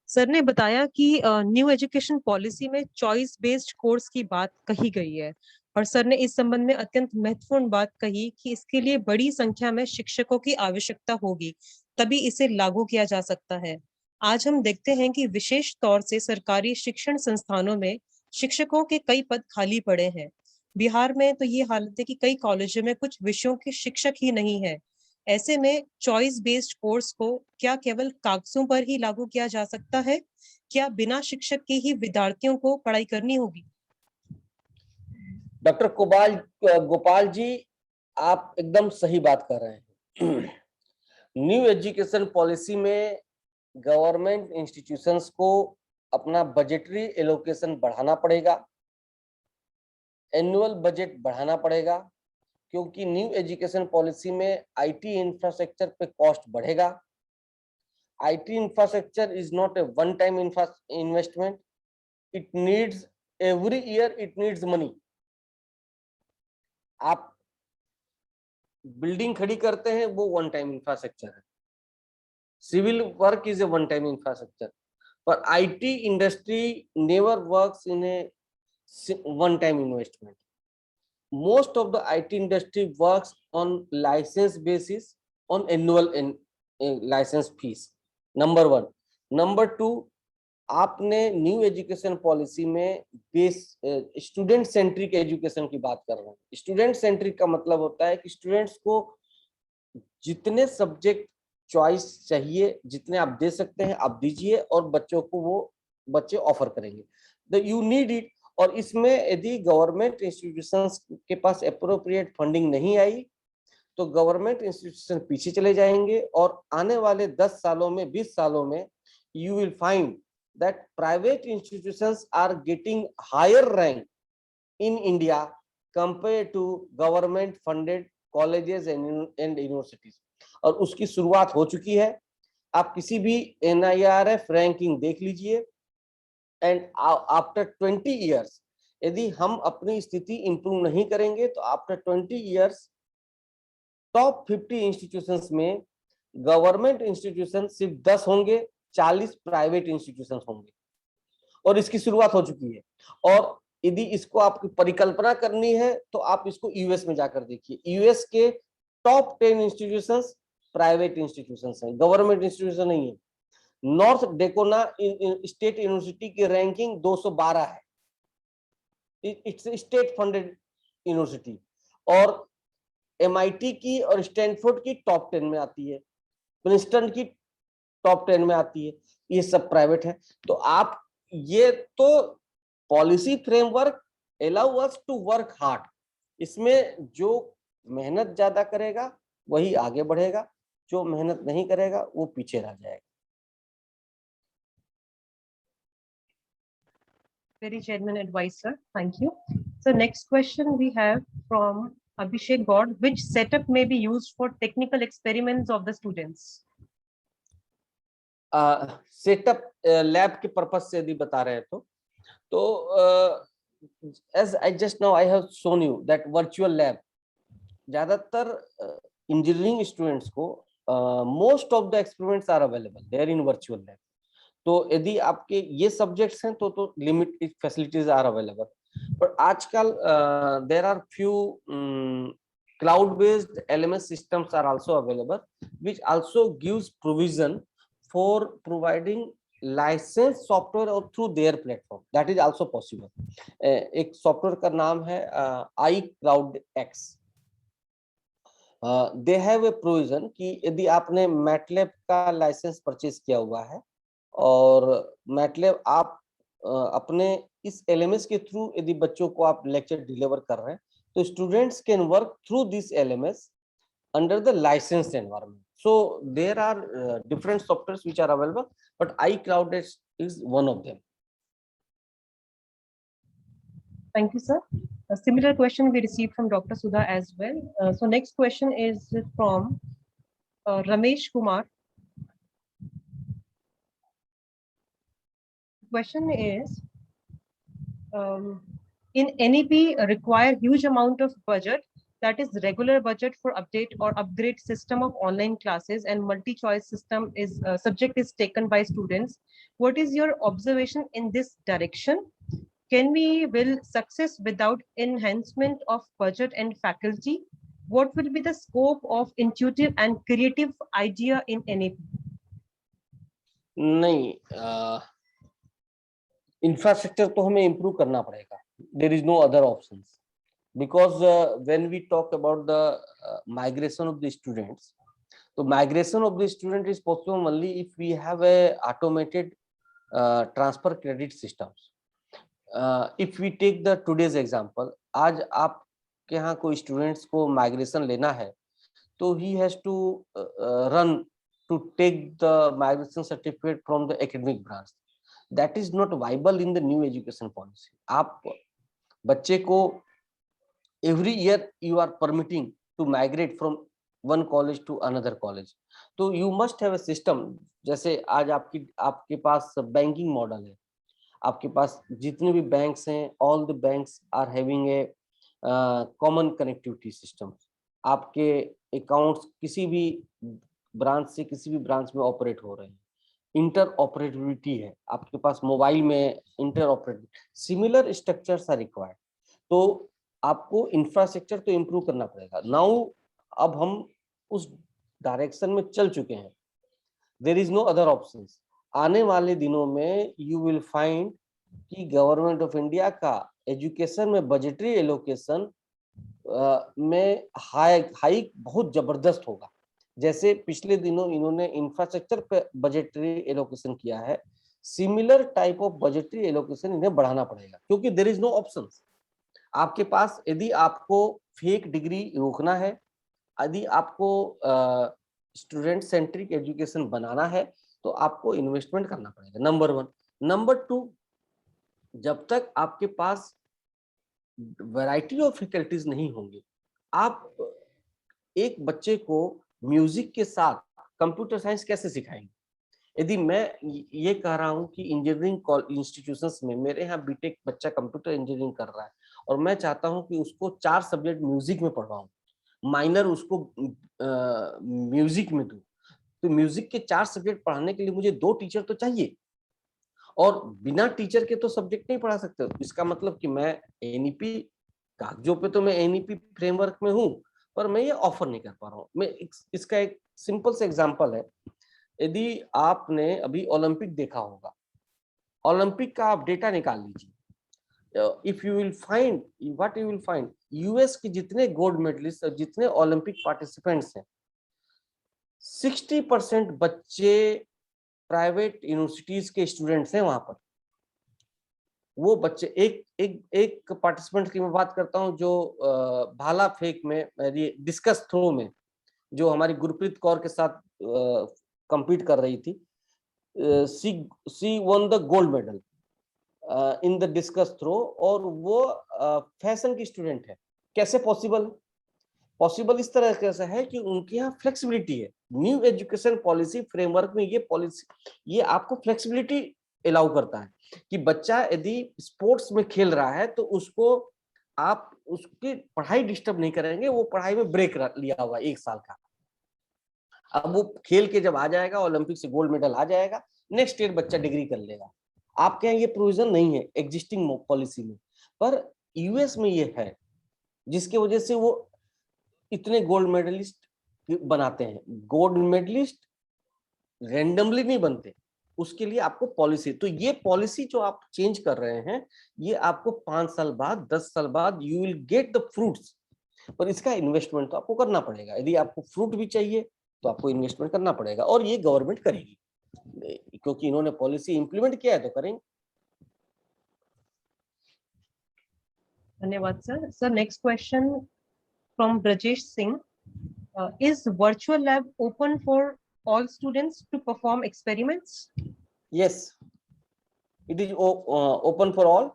Sir ने बताया कि न्यू एजुकेशन पॉलिसी में चॉइस बेस्ड कोर्स की बात कही गई है, और सर ने इस संबंध में अत्यंत महत्वपूर्ण बात कही कि इसके लिए बड़ी संख्या में शिक्षकों की आवश्यकता होगी, तभी इसे लागू किया जा सकता है. आज हम देखते हैं कि विशेष तौर से सरकारी शिक्षण संस्थानों में शिक्षकों के कई पद खाली पड़े हैं. बिहार में तो ये हालत है कि कई कॉलेजों में कुछ विषयों के शिक्षक ही नहीं है. ऐसे में चॉइस बेस्ड कोर्स को क्या केवल कागजों पर ही लागू किया जा सकता है? क्या बिना शिक्षक के ही विद्यार्थियों को पढ़ाई करनी होगी? डॉक्टर गोपाल जी, आप एकदम सही बात कर रहे हैं. न्यू एजुकेशन पॉलिसी में गवर्नमेंट इंस्टीट्यूशंस को अपना बजटरी एलोकेशन बढ़ाना पड़ेगा, एनुअल बजट बढ़ाना पड़ेगा, क्योंकि न्यू एजुकेशन पॉलिसी में आईटी इंफ्रास्ट्रक्चर पे कॉस्ट बढ़ेगा. IT infrastructure is not a one time investment, it needs every year, it needs money. आप बिल्डिंग खड़ी करते हैं वो वन टाइम इंफ्रास्ट्रक्चर है, civil work is a one time infrastructure, पर IT industry never works in a one time investment. Most of the IT industry works on license basis, on annual license fees. Number one. Number two, आपने new education policy में base student centric education की बात कर रहे हैं. Student centric का मतलब होता है कि स्टूडेंट्स को जितने सब्जेक्ट चॉइस चाहिए, जितने आप दे सकते हैं आप दीजिए, और बच्चों को वो बच्चे ऑफर करेंगे. You need it. और इसमें यदि गवर्नमेंट इंस्टीट्यूशंस के पास एप्रोप्रिएट फंडिंग नहीं आई तो गवर्नमेंट इंस्टीट्यूशन पीछे चले जाएंगे, और आने वाले 10 सालों में, 20 सालों में you will find that private institutions are getting higher rank in India compare to government funded colleges and universities. और उसकी शुरुआत हो चुकी है. आप किसी भी NIRF रैंकिंग देख लीजिए, एंड आफ्टर 20 इयर्स यदि हम अपनी स्थिति इंप्रूव नहीं करेंगे तो आफ्टर 20 इयर्स टॉप 50 इंस्टीट्यूशंस में गवर्नमेंट इंस्टीट्यूशन सिर्फ 10 होंगे, 40 प्राइवेट इंस्टीट्यूशन होंगे, और इसकी शुरुआत हो चुकी है। और यदि इसको आपकी परिकल्पना करनी है तो आप इसको यूएस में जाकर देखिए, यूएस के टॉप 10 इंस्टीट्यूशंस प्राइवेट इंस्टीट्यूशंस हैं, गवर्नमेंट इंस्टीट्यूशन नहीं है। नॉर्थ डेकोना स्टेट यूनिवर्सिटी की रैंकिंग 212 है, इट्स स्टेट फंडेड यूनिवर्सिटी, और MIT की और स्टैनफोर्ड की टॉप 10 में आती है, प्रिंसटन की टॉप 10 में आती है, ये सब प्राइवेट है। तो आप ये तो policy framework allow us to work hard, इसमें जो मेहनत ज्यादा करेगा वही आगे बढ़ेगा, जो मेहनत नहीं करेगा वो पीछे रह जाएगा। Very genuine advice, sir. Thank you. So next question we have from Abhishek God. Which setup may be used for technical experiments of the students? Setup lab के पर्पज से यदि बता रहे हैं तो as I just now I have shown you that virtual lab, ज्यादातर engineering students को most of the experiments are available there in virtual lab. तो यदि आपके ये सब्जेक्ट्स हैं तो लिमिटेड फैसिलिटीज आर अवेलेबल, पर आजकल there are few cloud based LMS systems are also available, which also gives provision for providing licensed software or through their platform, that is also possible. एक software का नाम है iCloudX. they have a provision कि यदि आपने MATLAB का licence purchase किया हुआ है और MATLAB आप अपने इस LMS के थ्रू यदि बच्चों को आप लेक्चर डिलीवर कर रहे हैं तो students can work through this LMS under the licensed environment. So there are different softwares which are available, but iCloudX is one of them. Thank you, sir. A similar question we received from Dr. Sudha as well. So next question is from Ramesh Kumar. Question is, in NEP require huge amount of budget, that is regular budget for update or upgrade system of online classes, and multi-choice system is subject is taken by students. What is your observation in this direction? Can we will success without enhancement of budget and faculty? What will be the scope of intuitive and creative idea in NEP? नहीं, infrastructure तो हमें improve करना पड़ेगा, there is no other options, because when we talk about the migration of the students, so migration of the student is possible only if we have a automated transfer credit systems. If we take the today's example, आज आपके यहाँ कोई students को migration लेना है तो he has to run to take the migration certificate from the academic branch. That is not viable in the new education policy. आप बच्चे को every year you are permitting to migrate from one college to another college, तो you must have a system. जैसे आज आपके पास banking model है, आपके पास जितने भी बैंक्स हैं, all the banks are having a common connectivity system. आपके अकाउंट्स किसी भी ब्रांच से किसी भी ब्रांच में ऑपरेट हो रहे हैं, इंटर ऑपरेटिविटी है, आपके पास मोबाइल में inter operativity, similar structures are required. तो आपको इंफ्रास्ट्रक्चर तो इम्प्रूव करना पड़ेगा। नाउ अब हम उस डायरेक्शन में चल चुके हैं, there is no other options. आने वाले दिनों में यू विल फाइंड कि गवर्नमेंट ऑफ इंडिया का एजुकेशन में बजटरी एलोकेशन में हाइक बहुत जबरदस्त होगा। जैसे पिछले दिनों इन्होंने इंफ्रास्ट्रक्चर पे बजटरी एलोकेशन किया है, similar type of budgetary allocation इन्हें बढ़ाना पड़ेगा, क्योंकि देयर इज नो ऑप्शंस। आपके पास यदि आपको फेक डिग्री रोकना है, यदि आपको स्टूडेंट सेंट्रिक एजुकेशन बनाना है, तो आपको इन्वेस्टमेंट करना पड़ेगा, नंबर 1। नंबर 2, जब तक आपके पास वैरायटी ऑफ फैकल्टीज नहीं होंगे, आप एक बच्चे को म्यूजिक के साथ कंप्यूटर साइंस कैसे सिखाएंगे? यदि मैं ये कह रहा हूं कि इंजीनियरिंग इंस्टीट्यूशंस में मेरे यहाँ बीटेक बच्चा कंप्यूटर इंजीनियरिंग कर रहा है और मैं चाहता हूं कि उसको 4 सब्जेक्ट म्यूजिक में पढ़वाऊं, माइनर उसको म्यूजिक में दूं, तो म्यूजिक के 4 सब्जेक्ट पढ़ाने के लिए मुझे 2 टीचर तो चाहिए, और बिना टीचर के तो सब्जेक्ट नहीं पढ़ा सकते। इसका मतलब कि मैं एनईपी कागजों पे तो मैं एनईपी फ्रेमवर्क में हूं, पर मैं ये ऑफर नहीं कर पा रहा हूँ। मैं इसका एक सिंपल सा एग्जांपल है, यदि आपने अभी ओलंपिक देखा होगा, ओलंपिक का आप डेटा निकाल लीजिए, if you will find what you will find, US के जितने गोल्ड मेडलिस्ट और जितने ओलंपिक पार्टिसिपेंट्स हैं, 60% बच्चे प्राइवेट यूनिवर्सिटीज के स्टूडेंट्स हैं वहां पर। वो बच्चे एक पार्टिसिपेंट की मैं बात करता हूं जो भाला फेंक में, डिस्कस थ्रो में, जो हमारी गुरप्रीत कौर के साथ compete कर रही थी, she won the gold medal in the discus throw, और वो फैशन की स्टूडेंट है। कैसे पॉसिबल? पॉसिबल इस तरह से है कि उनके यहाँ फ्लेक्सिबिलिटी है। न्यू एजुकेशन पॉलिसी फ्रेमवर्क में ये पॉलिसी, ये आपको फ्लेक्सिबिलिटी अलाउ करता है कि बच्चा यदि स्पोर्ट्स में खेल रहा है तो उसको आप उसकी पढ़ाई डिस्टर्ब नहीं करेंगे, वो पढ़ाई में ब्रेक लिया हुआ 1 साल का। अब वो खेल के जब आ जाएगा, ओलंपिक से गोल्ड मेडल आ जाएगा, नेक्स्ट ईयर बच्चा डिग्री कर लेगा। आपके यहाँ ये प्रोविजन नहीं है एग्जिस्टिंग पॉलिसी में, पर यूएस में ये है, जिसकी वजह से वो इतने गोल्ड मेडलिस्ट बनाते हैं। गोल्ड मेडलिस्ट रैंडमली नहीं बनते, उसके लिए आपको पॉलिसी, तो ये पॉलिसी जो आप चेंज कर रहे हैं, ये आपको 5 साल बाद 10 साल बाद you will get the fruits, पर इसका इन्वेस्टमेंट तो आपको करना पड़ेगा। यदि आपको फ्रूट भी चाहिए तो आपको इन्वेस्टमेंट करना पड़ेगा, और ये गवर्नमेंट करेगी क्योंकि इन्होंने पॉलिसी इंप्लीमेंट किया है तो करेंगे। धन्यवाद sir. Sir next question from Brajesh Singh, is virtual lab open for all students to perform experiments? Yes, it is open for all.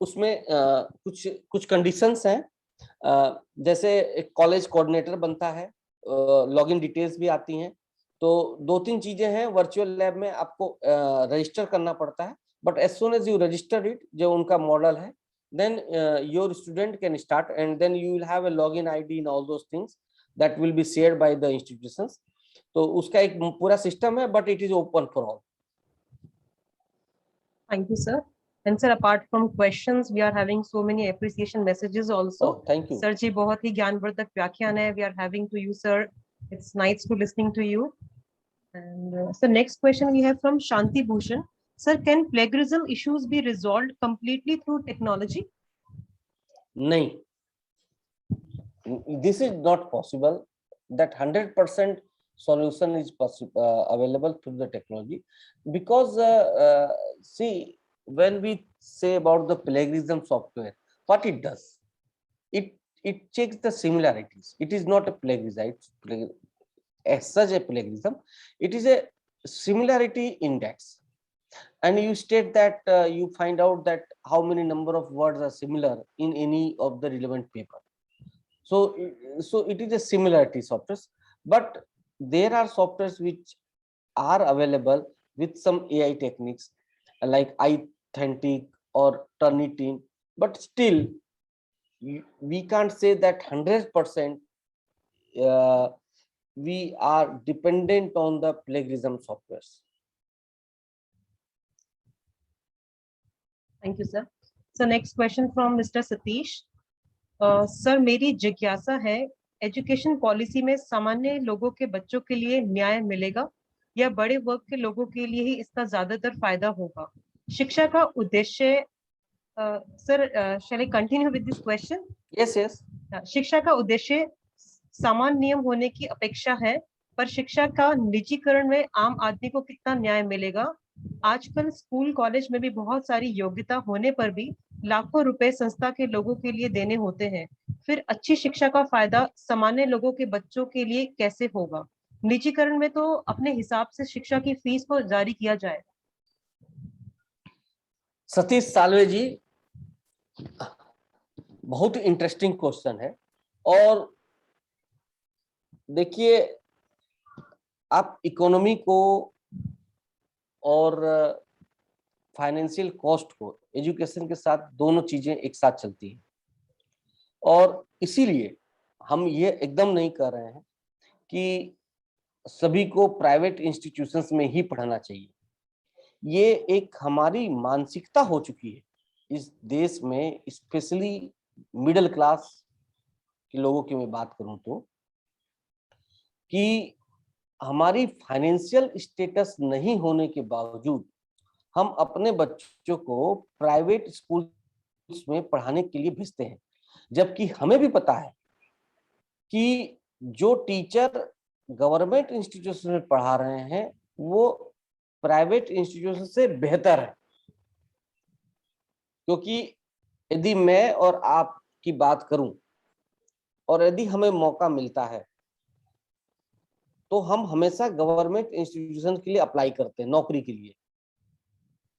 उसमें कुछ कंडीशंस हैं, जैसे एक कॉलेज कोऑर्डिनेटर बनता है, लॉगिन डिटेल्स भी आती हैं, तो 2-3 चीजें हैं। वर्चुअल लैब में आपको रजिस्टर करना पड़ता है, but as soon as you register it, जो उनका मॉडल है, then your student can start, and then you will have a login ID and all those things that will be shared by the institutions. तो उसका एक पूरा system है, but it is open for all. Thank you, sir. And sir, apart from questions, we are having so many appreciation messages also. Oh, thank you. Sir जी बहुत ही ज्ञानवर्धक व्याख्यान है we are having to you, sir. It's nice to listening to you. And so next question we have from Shanti Bhushan. Sir, can plagiarism issues be resolved completely through technology? नहीं, this is not possible, that 100% solution is available through the technology, because see, when we say about the plagiarism software, what it does, it checks the similarities. It is not a plagiarism as such a plagiarism, it is a similarity index, and you state that you find out that how many number of words are similar in any of the relevant paper. So it is a similarity software, but there are softwares which are available with some AI techniques like iThentic or Turnitin, but still we can't say that 100% we are dependent on the plagiarism softwares. Thank you, sir. So next question from Mr. Satish. Sir मेरी जिज्ञासा है, education policy में सामान्य लोगों के बच्चों के लिए न्याय मिलेगा या बड़े वर्ग के लोगों के लिए ही इसका ज्यादातर फायदा होगा? शिक्षा का उद्देश्य, sir shall I continue with this question? Yes, yes. शिक्षा का उद्देश्य समान नियम होने की अपेक्षा है, पर शिक्षा का निजीकरण में आम आदमी को कितना न्याय मिलेगा? आजकल स्कूल कॉलेज में भी बहुत सारी योग्यता होने पर भी लाखों रुपए संस्था के लोगों के लिए देने होते हैं, फिर अच्छी शिक्षा का फायदा सामान्य लोगों के बच्चों के लिए कैसे होगा? निजीकरण में तो अपने हिसाब से शिक्षा की फीस को जारी किया जाए। सतीश सालवे जी, बहुत इंटरेस्टिंग क्वेश्चन है। और देखिए, आप इकोनॉमी को और फाइनेंशियल कॉस्ट को, एजुकेशन के साथ दोनों चीजें एक साथ चलती हैं। और इसीलिए हम ये एकदम नहीं कर रहे हैं कि सभी को प्राइवेट इंस्टीट्यूशंस में ही पढ़ाना चाहिए। ये एक हमारी मानसिकता हो चुकी है इस देश में, स्पेशली मिडिल क्लास के लोगों की मैं बात करूं तो, कि हमारी फाइनेंशियल स्टेटस नहीं होने के बावजूद हम अपने बच्चों को प्राइवेट स्कूल्स में पढ़ाने के लिए भेजते हैं, जबकि हमें भी पता है कि जो टीचर गवर्नमेंट इंस्टीट्यूशन में पढ़ा रहे हैं वो प्राइवेट इंस्टीट्यूशन से बेहतर है। क्योंकि यदि मैं और आप की बात करूं और यदि हमें मौका मिलता है तो हम हमेशा गवर्नमेंट इंस्टीट्यूशन के लिए अप्लाई करते हैं नौकरी के लिए,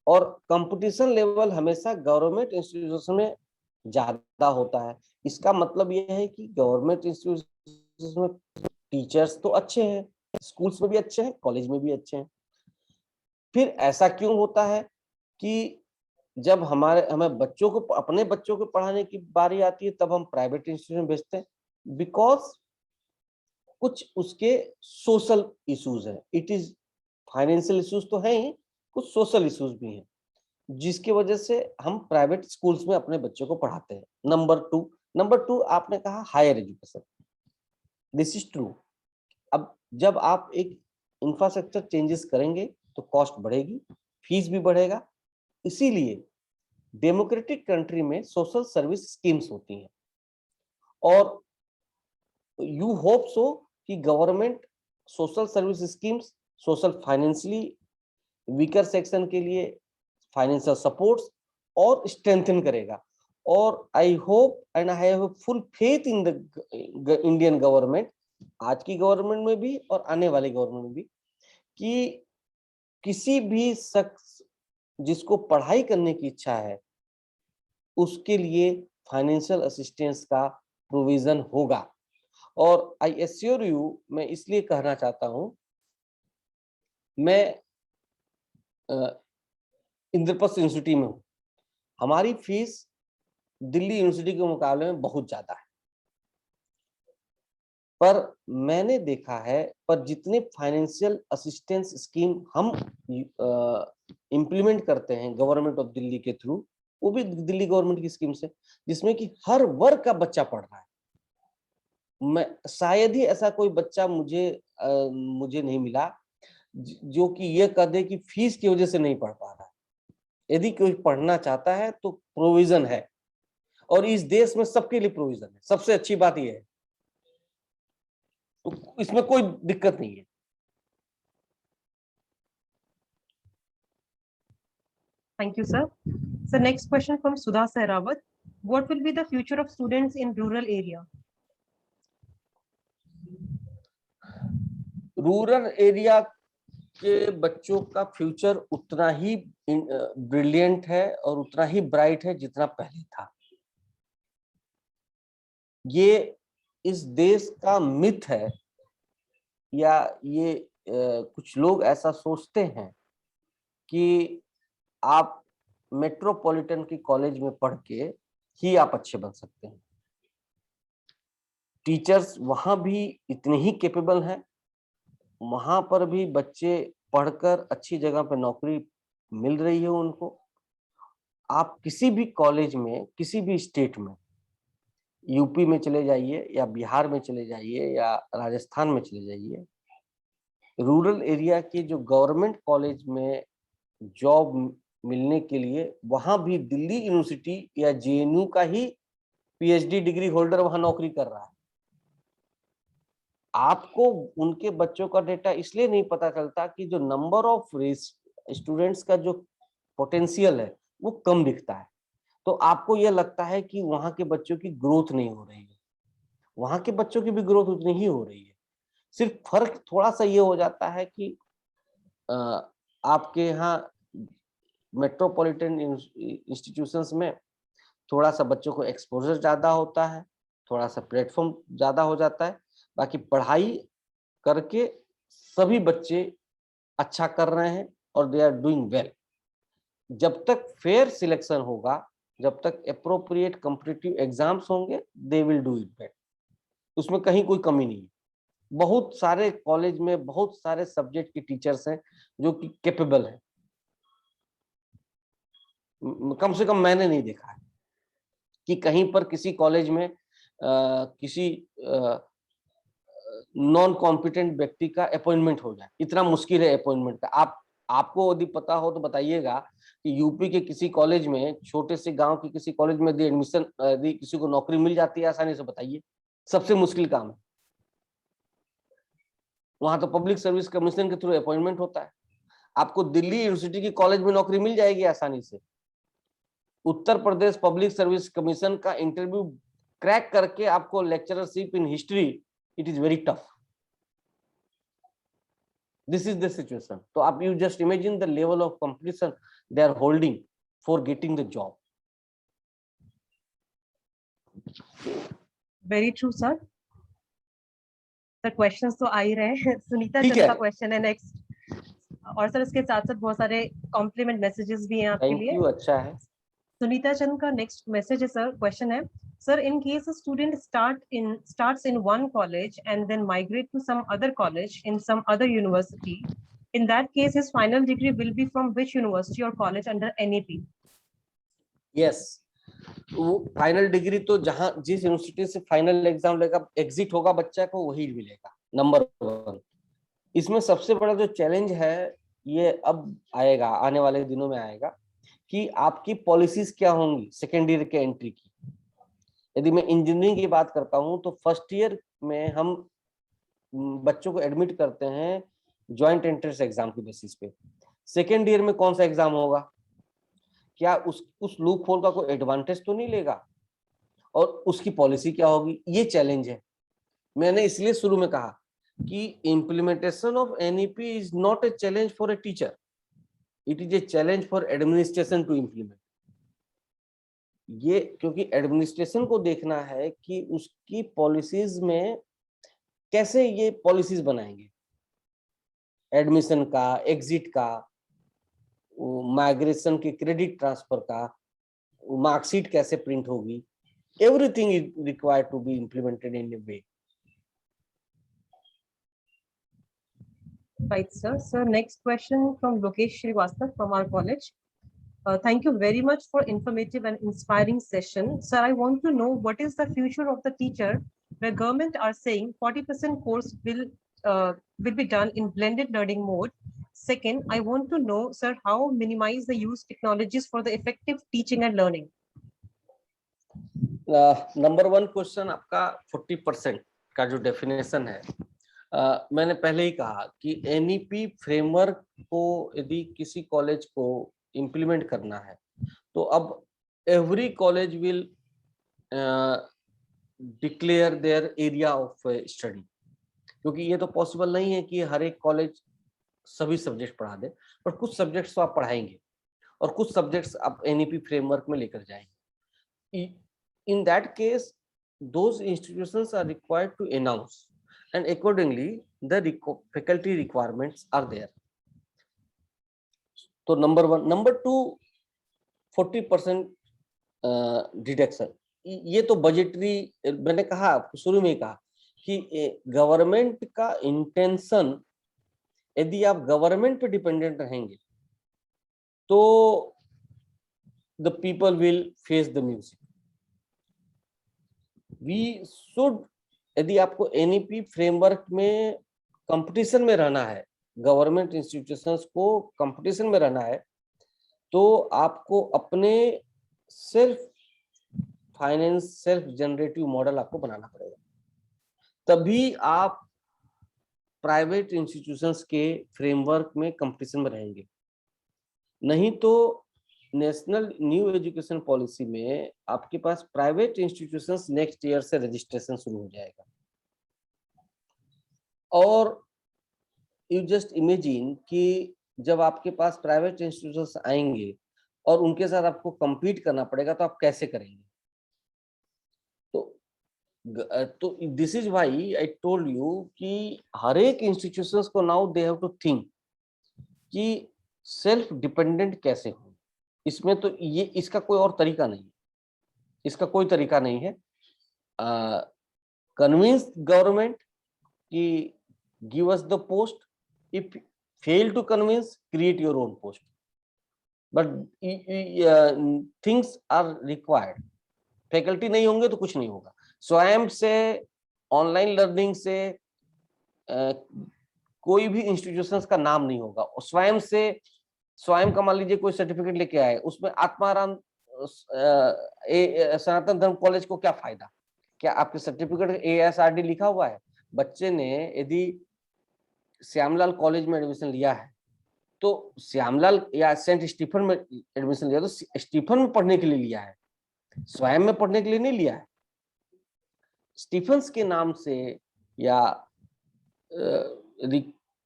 और कंपटीशन लेवल हमेशा गवर्नमेंट इंस्टीट्यूशन में ज्यादा होता है। इसका मतलब यह है कि गवर्नमेंट इंस्टीट्यूशन में टीचर्स तो अच्छे हैं, स्कूल्स में भी अच्छे हैं, कॉलेज में भी अच्छे हैं। फिर ऐसा क्यों होता है कि जब हमें बच्चों को, अपने बच्चों को पढ़ाने की बारी आती है तब हम प्राइवेट इंस्टीट्यूशन में भेजते हैं? बिकॉज कुछ उसके सोशल इश्यूज है। इट इज फाइनेंशियल इश्यूज तो है ही, कुछ सोशल इश्यूज भी हैं जिसकी वजह से हम प्राइवेट स्कूल्स में अपने बच्चों को पढ़ाते हैं। नंबर टू आपने कहा higher education, this is true. अब जब आप एक इंफ्रास्ट्रक्चर चेंजेस करेंगे तो कॉस्ट बढ़ेगी, फीस भी बढ़ेगा। इसीलिए डेमोक्रेटिक कंट्री में सोशल सर्विस स्कीम्स होती हैं, और यू होप सो कि government social service schemes, social financially weaker section के लिए फाइनेंशियल सपोर्ट्स और स्ट्रेंथन करेगा। और I hope and I have full faith in the Indian government, आज की गवर्नमेंट में भी और आने वाली गवर्नमेंट में भी, कि किसी भी शख्स जिसको पढ़ाई करने की इच्छा है उसके लिए फाइनेंशियल असिस्टेंस का प्रोविजन होगा। और आई एश्योर यू, मैं इसलिए कहना चाहता हूं, मैं इंद्रप्रस्थ यूनिवर्सिटी में हूं, हमारी फीस दिल्ली यूनिवर्सिटी के मुकाबले में बहुत ज्यादा है, पर मैंने देखा है पर जितने फाइनेंशियल असिस्टेंस स्कीम हम इम्प्लीमेंट करते हैं गवर्नमेंट ऑफ दिल्ली के थ्रू, वो भी दिल्ली गवर्नमेंट की स्कीम से, जिसमें कि हर वर्ग का बच्चा पढ़ रहा है। मैं शायद ही ऐसा कोई बच्चा मुझे नहीं मिला जो कि ये कह दे कि फीस की वजह से नहीं पढ़ पा रहा है। यदि कोई पढ़ना चाहता है तो प्रोविजन है, और इस देश में सबके लिए प्रोविजन है। सबसे अच्छी बात यह है, तो इसमें कोई दिक्कत नहीं है। Thank you, sir. So next question from Sudha Sehrawat. What will be the future of students in rural area? Rural area के बच्चों का फ्यूचर उतना ही ब्रिलियंट है और उतना ही ब्राइट है जितना पहले था। ये इस देश का मिथ है, या ये कुछ लोग ऐसा सोचते हैं कि आप मेट्रोपॉलिटन के कॉलेज में पढ़ के ही आप अच्छे बन सकते हैं। टीचर्स वहां भी इतने ही कैपेबल हैं, वहां पर भी बच्चे पढ़कर अच्छी जगह पर नौकरी मिल रही है उनको। आप किसी भी कॉलेज में, किसी भी स्टेट में, यूपी में चले जाइए या बिहार में चले जाइए या राजस्थान में चले जाइए, रूरल एरिया के जो गवर्नमेंट कॉलेज में जॉब मिलने के लिए वहां भी दिल्ली यूनिवर्सिटी या जेएनयू का ही पीएचडी डिग्री होल्डर वहां नौकरी कर रहा है। आपको उनके बच्चों का डेटा इसलिए नहीं पता चलता कि जो नंबर ऑफ स्टूडेंट्स का जो पोटेंशियल है वो कम दिखता है, तो आपको यह लगता है कि वहां के बच्चों की ग्रोथ नहीं हो रही है। वहां के बच्चों की भी ग्रोथ उतनी ही हो रही है। सिर्फ फर्क थोड़ा सा ये हो जाता है कि आपके यहाँ मेट्रोपॉलिटन इंस्टीट्यूशंस में थोड़ा सा बच्चों को एक्सपोजर ज्यादा होता है, थोड़ा सा प्लेटफॉर्म ज्यादा हो जाता है। बाकी पढ़ाई करके सभी बच्चे अच्छा कर रहे हैं और दे आर डूइंग वेल। जब तक फेयर सिलेक्शन होगा, जब तक अप्रोप्रिएट कॉम्पिटिटिव एग्जाम्स होंगे, they will do it better. उसमें कहीं कोई कमी नहीं है। बहुत सारे कॉलेज में बहुत सारे सब्जेक्ट के टीचर्स हैं जो कि कैपेबल हैं। कम से कम मैंने नहीं देखा है कि कहीं पर किसी कॉलेज में किसी नॉन कॉम्पिटेंट व्यक्ति का अपॉइंटमेंट हो जाए। इतना मुश्किल है अपॉइंटमेंट का। आपको यदि पता हो तो बताइएगा कि यूपी के किसी कॉलेज में, छोटे से गांव के किसी कॉलेज में यदि एडमिशन, यदि किसी को नौकरी मिल जाती है आसानी से, बताइए। सबसे मुश्किल काम है। वहां तो पब्लिक सर्विस कमीशन के थ्रू अपॉइंटमेंट होता है। आपको दिल्ली यूनिवर्सिटी की कॉलेज में नौकरी मिल जाएगी आसानी से। Uttar Pradesh public service commission का इंटरव्यू क्रैक करके आपको lectureship in history, it is very tough. This is the situation. तो आप you just imagine the level of competition they are holding for getting the job. Very true sir. Sir questions तो आ ही रहे हैं। सुनीता ठीक चंद है। का क्वेश्चन है नेक्स्ट। और सर इसके साथ साथ बहुत सारे कॉम्प्लीमेंट मैसेजेस भी हैं आपके थैंक लिए। यू, अच्छा है। सुनीता चंद का नेक्स्ट मैसेज है सर, क्वेश्चन है, sir in case a student starts in one college and then migrate to some other college in some other university, in that case his final degree will be from which university or college under NEP? Yes, वो final decree तो जहां जिस university से final exam लेगा, exit होगा बच्चा को, वही मिलेगा। नंबर 1। इसमें सबसे बड़ा जो चैलेंज है, ये अब आएगा, आने वाले दिनों में आएगा, कि आपकी पॉलिसीज क्या होंगी सेकेंड ईयर के एंट्री की। यदि मैं इंजीनियरिंग की बात करता हूं तो फर्स्ट ईयर में हम बच्चों को एडमिट करते हैं ज्वाइंट एंट्रेंस एग्जाम की बेसिस पे। सेकेंड ईयर में कौन सा एग्जाम होगा, क्या उस लूप होल का कोई एडवांटेज तो नहीं लेगा, और उसकी पॉलिसी क्या होगी, ये चैलेंज है। मैंने इसलिए शुरू में कहा कि implementation of NEP is not a challenge for a teacher, it is a challenge for administration to implement. ये क्योंकि एडमिनिस्ट्रेशन को देखना है कि उसकी पॉलिसीज में कैसे ये पॉलिसीज बनाएंगे, एडमिशन का, एग्जिट का, माइग्रेशन के क्रेडिट ट्रांसफर का, मार्कशीट कैसे प्रिंट होगी, everything is required to be implemented in a way. Right, sir. Sir, next question from Lokesh Srivastav from our college. Thank you very much for informative and inspiring session. Sir, I want to know what is the future of the teacher, where government are saying 40% course will be done in blended learning mode. Second, I want to know, sir, how minimize the use technologies for the effective teaching and learning. Number 1 question आपका 40% का जो definition है, मैंने पहले ही कहा कि NEP framework को यदि किसी कॉलेज को इम्प्लीमेंट करना है तो अब every college will declare their area of study, क्योंकि ये तो पॉसिबल नहीं है कि हर एक कॉलेज सभी सब्जेक्ट पढ़ा दे, पर कुछ सब्जेक्ट्स तो आप पढ़ाएंगे और कुछ सब्जेक्ट्स आप एनईपी फ्रेमवर्क में लेकर जाएंगे। In that case, those institutions are required to announce, and accordingly, the faculty requirements are there. So, number 1, number 2, 40% deduction, ये तो बजटरी, मैंने कहा शुरू में कहा कि गवर्नमेंट का इंटेंशन, यदि आप गवर्नमेंट पे डिपेंडेंट रहेंगे तो the people will face the music. We should, यदि आपको एनईपी फ्रेमवर्क में कंपटीशन में रहना है, गवर्नमेंट इंस्टीट्यूशंस को कंपटीशन में रहना है, तो आपको अपने self finance, self generative model आपको बनाना पड़ेगा, तभी आप प्राइवेट इंस्टीट्यूशंस के फ्रेमवर्क में कंपटीशन में रहेंगे। नहीं तो नेशनल न्यू एजुकेशन पॉलिसी में आपके पास प्राइवेट इंस्टीट्यूशंस नेक्स्ट ईयर से रजिस्ट्रेशन शुरू हो जाएगा, और यू जस्ट इमेजिन कि जब आपके पास प्राइवेट इंस्टीट्यूशंस आएंगे और उनके साथ आपको compete करना पड़ेगा, तो आप कैसे करेंगे? तो this is why I told you कि हर एक इंस्टीट्यूशंस को now they have to think कि सेल्फ डिपेंडेंट कैसे हो, इसमें तो ये इसका कोई और तरीका नहीं है, इसका कोई तरीका नहीं है। कन्विंस गवर्नमेंट कि give us the post, if fail to convince create your own post, but things are required. Faculty नहीं होंगे तो कुछ नहीं होगा। स्वयं से ऑनलाइन लर्निंग से कोई भी इंस्टीट्यूशंस का नाम नहीं होगा। और स्वयं से, स्वयं का मान लीजिए कोई सर्टिफिकेट लेके आए, उसमें आत्माराम सनातन धर्म कॉलेज को क्या फायदा? क्या आपके सर्टिफिकेट ASRD लिखा हुआ है? बच्चे ने यदि श्यामलाल कॉलेज में एडमिशन लिया है तो श्यामलाल या सेंट स्टीफन में एडमिशन लिया तो स्टीफन में पढ़ने के लिए लिया है, स्वयं में पढ़ने के लिए नहीं लिया है। स्टीफन्स के नाम से या यदि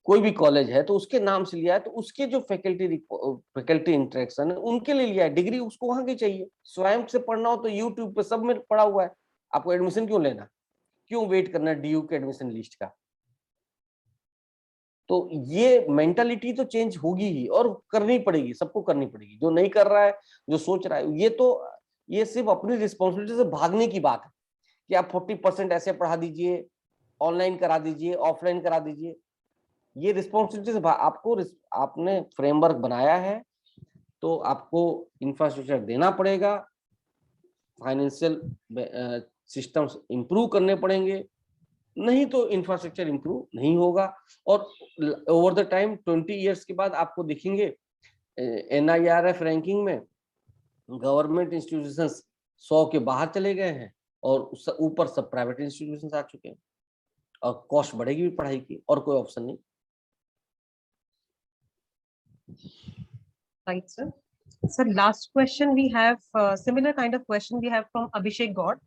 कोई भी कॉलेज है तो उसके नाम से लिया है, तो उसके जो फैकल्टी इंटरेक्शन है उनके लिए लिया है। डिग्री उसको वहां की चाहिए। स्वयं से पढ़ना हो तो यूट्यूब पे सब में पढ़ा हुआ है। आपको एडमिशन क्यों लेना, क्यों वेट करना DU के एडमिशन लिस्ट का? तो ये मेंटालिटी तो चेंज होगी ही, और करनी पड़ेगी, सबको करनी पड़ेगी। जो नहीं कर रहा है, जो सोच रहा है, ये सिर्फ अपनी रिस्पॉन्सिबिलिटी से भागने की बात है कि आप 40% ऐसे पढ़ा दीजिए, ऑनलाइन करा दीजिए, ऑफलाइन करा दीजिए। ये रिस्पॉन्सिबिलिटी से आपको, आपने फ्रेमवर्क बनाया है तो आपको इंफ्रास्ट्रक्चर देना पड़ेगा, फाइनेंशियल सिस्टम्स इंप्रूव करने पड़ेंगे, नहीं तो इंफ्रास्ट्रक्चर इंप्रूव नहीं होगा। और ओवर द टाइम 20 इयर्स के बाद आपको दिखेंगे NIRF रैंकिंग में गवर्नमेंट इंस्टीट्यूशंस 100 के बाहर चले गए हैं और ऊपर सब प्राइवेट इंस्टीट्यूशंस आ चुके हैं, और कॉस्ट बढ़ेगी भी पढ़ाई की, और कोई ऑप्शन नहीं। Right, sir. Sir, last question we have, similar kind of question we have from Abhishek God.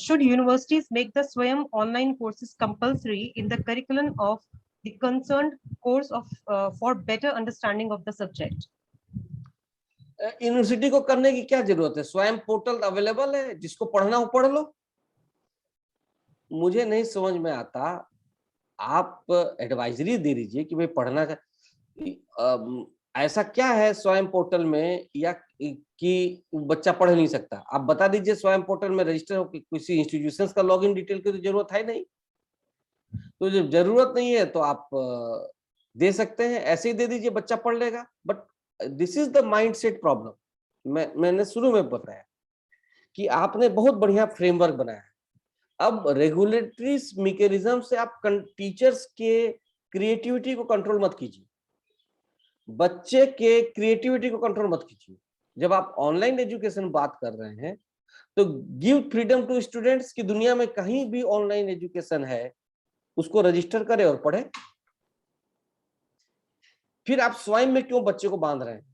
Should universities make the Swayam online courses compulsory in the curriculum of the concerned course of for better understanding of the subject? University को करने की क्या जरूरत है? स्वयं portal available है, जिसको पढ़ना हो पढ़ लो। मुझे नहीं समझ में आता, आप एडवाइजरी दे दीजिए कि भाई पढ़ना ऐसा क्या है स्वयं पोर्टल में, या कि बच्चा पढ़ नहीं सकता? आप बता दीजिए स्वयं पोर्टल में रजिस्टर हो किसी इंस्टीट्यूशंस का लॉगिन डिटेल की तो जरूरत है नहीं। तो जब जरूरत नहीं है तो आप दे सकते हैं, ऐसे ही दे दीजिए, बच्चा पढ़ लेगा। But this is the mindset problem. मैंने शुरू में बताया कि आपने बहुत बढ़िया फ्रेमवर्क बनाया है, अब रेगुलेटरी मैकेनिज्म से आप टीचर्स के क्रिएटिविटी को कंट्रोल मत कीजिए, बच्चे के क्रिएटिविटी को कंट्रोल मत कीजिए। जब आप ऑनलाइन एजुकेशन बात कर रहे हैं तो गिव फ्रीडम टू स्टूडेंट्स की दुनिया में कहीं भी ऑनलाइन एजुकेशन है, उसको रजिस्टर करे और पढ़े। फिर आप स्वयं में क्यों बच्चे को बांध रहे हैं?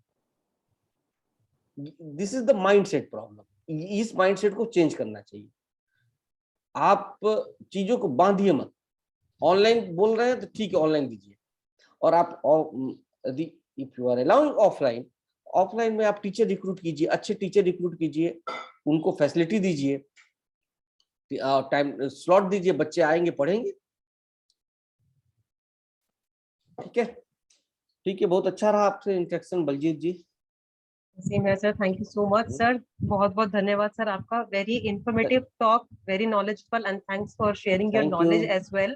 This is the mindset problem. इस माइंडसेट को चेंज करना चाहिए। आप चीजों को बांधिए मत। ऑनलाइन बोल रहे हैं तो ठीक है, ऑनलाइन दीजिए। और आप यदि if you are allowing offline, offline में आप टीचर रिक्रूट कीजिए, अच्छे टीचर रिक्रूट कीजिए, उनको फैसिलिटी दीजिए, टाइम स्लॉट दीजिए, बच्चे आएंगे पढ़ेंगे। ठीक है, ठीक है, बहुत अच्छा रहा आपसे interaction Baljit ji. Same here, sir. Thank you so much, sir. बहुत बहुत धन्यवाद सर आपका। Very informative talk, very knowledgeable, and thanks for sharing your Thank knowledge you. as well.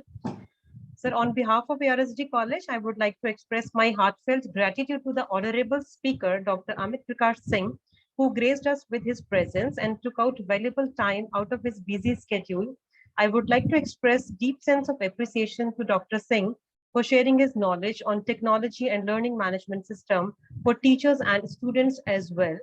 Sir, on behalf of ARSD College, I would like to express my heartfelt gratitude to the honorable speaker, Dr. Amit Prakash Singh, who graced us with his presence and took out valuable time out of his busy schedule. I would like to express deep sense of appreciation to Dr. Singh for sharing his knowledge on technology and learning management system for teachers and students as well.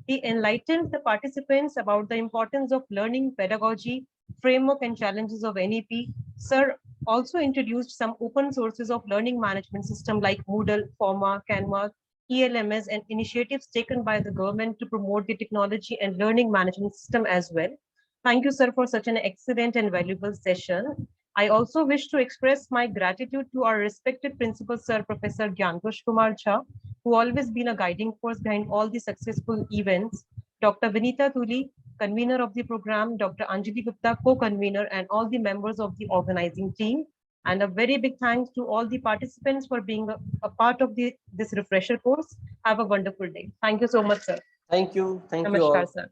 He enlightened the participants about the importance of learning pedagogy, framework and challenges of NEP. Sir also introduced some open sources of learning management system like Moodle, Forma, Canva, ELMS, and initiatives taken by the government to promote the technology and learning management system as well. Thank you, sir, for such an excellent and valuable session. I also wish to express my gratitude to our respected principal, sir, Professor Gyantosh Kumar Jha, who always been a guiding force behind all the successful events. Dr. Vinita Tuli, convener of the program, Dr. Anjali Gupta, co-convener, and all the members of the organizing team. And a very big thanks to all the participants for being a part of this refresher course. Have a wonderful day. Thank you so much, sir. Thank you all. Namaskar, sir.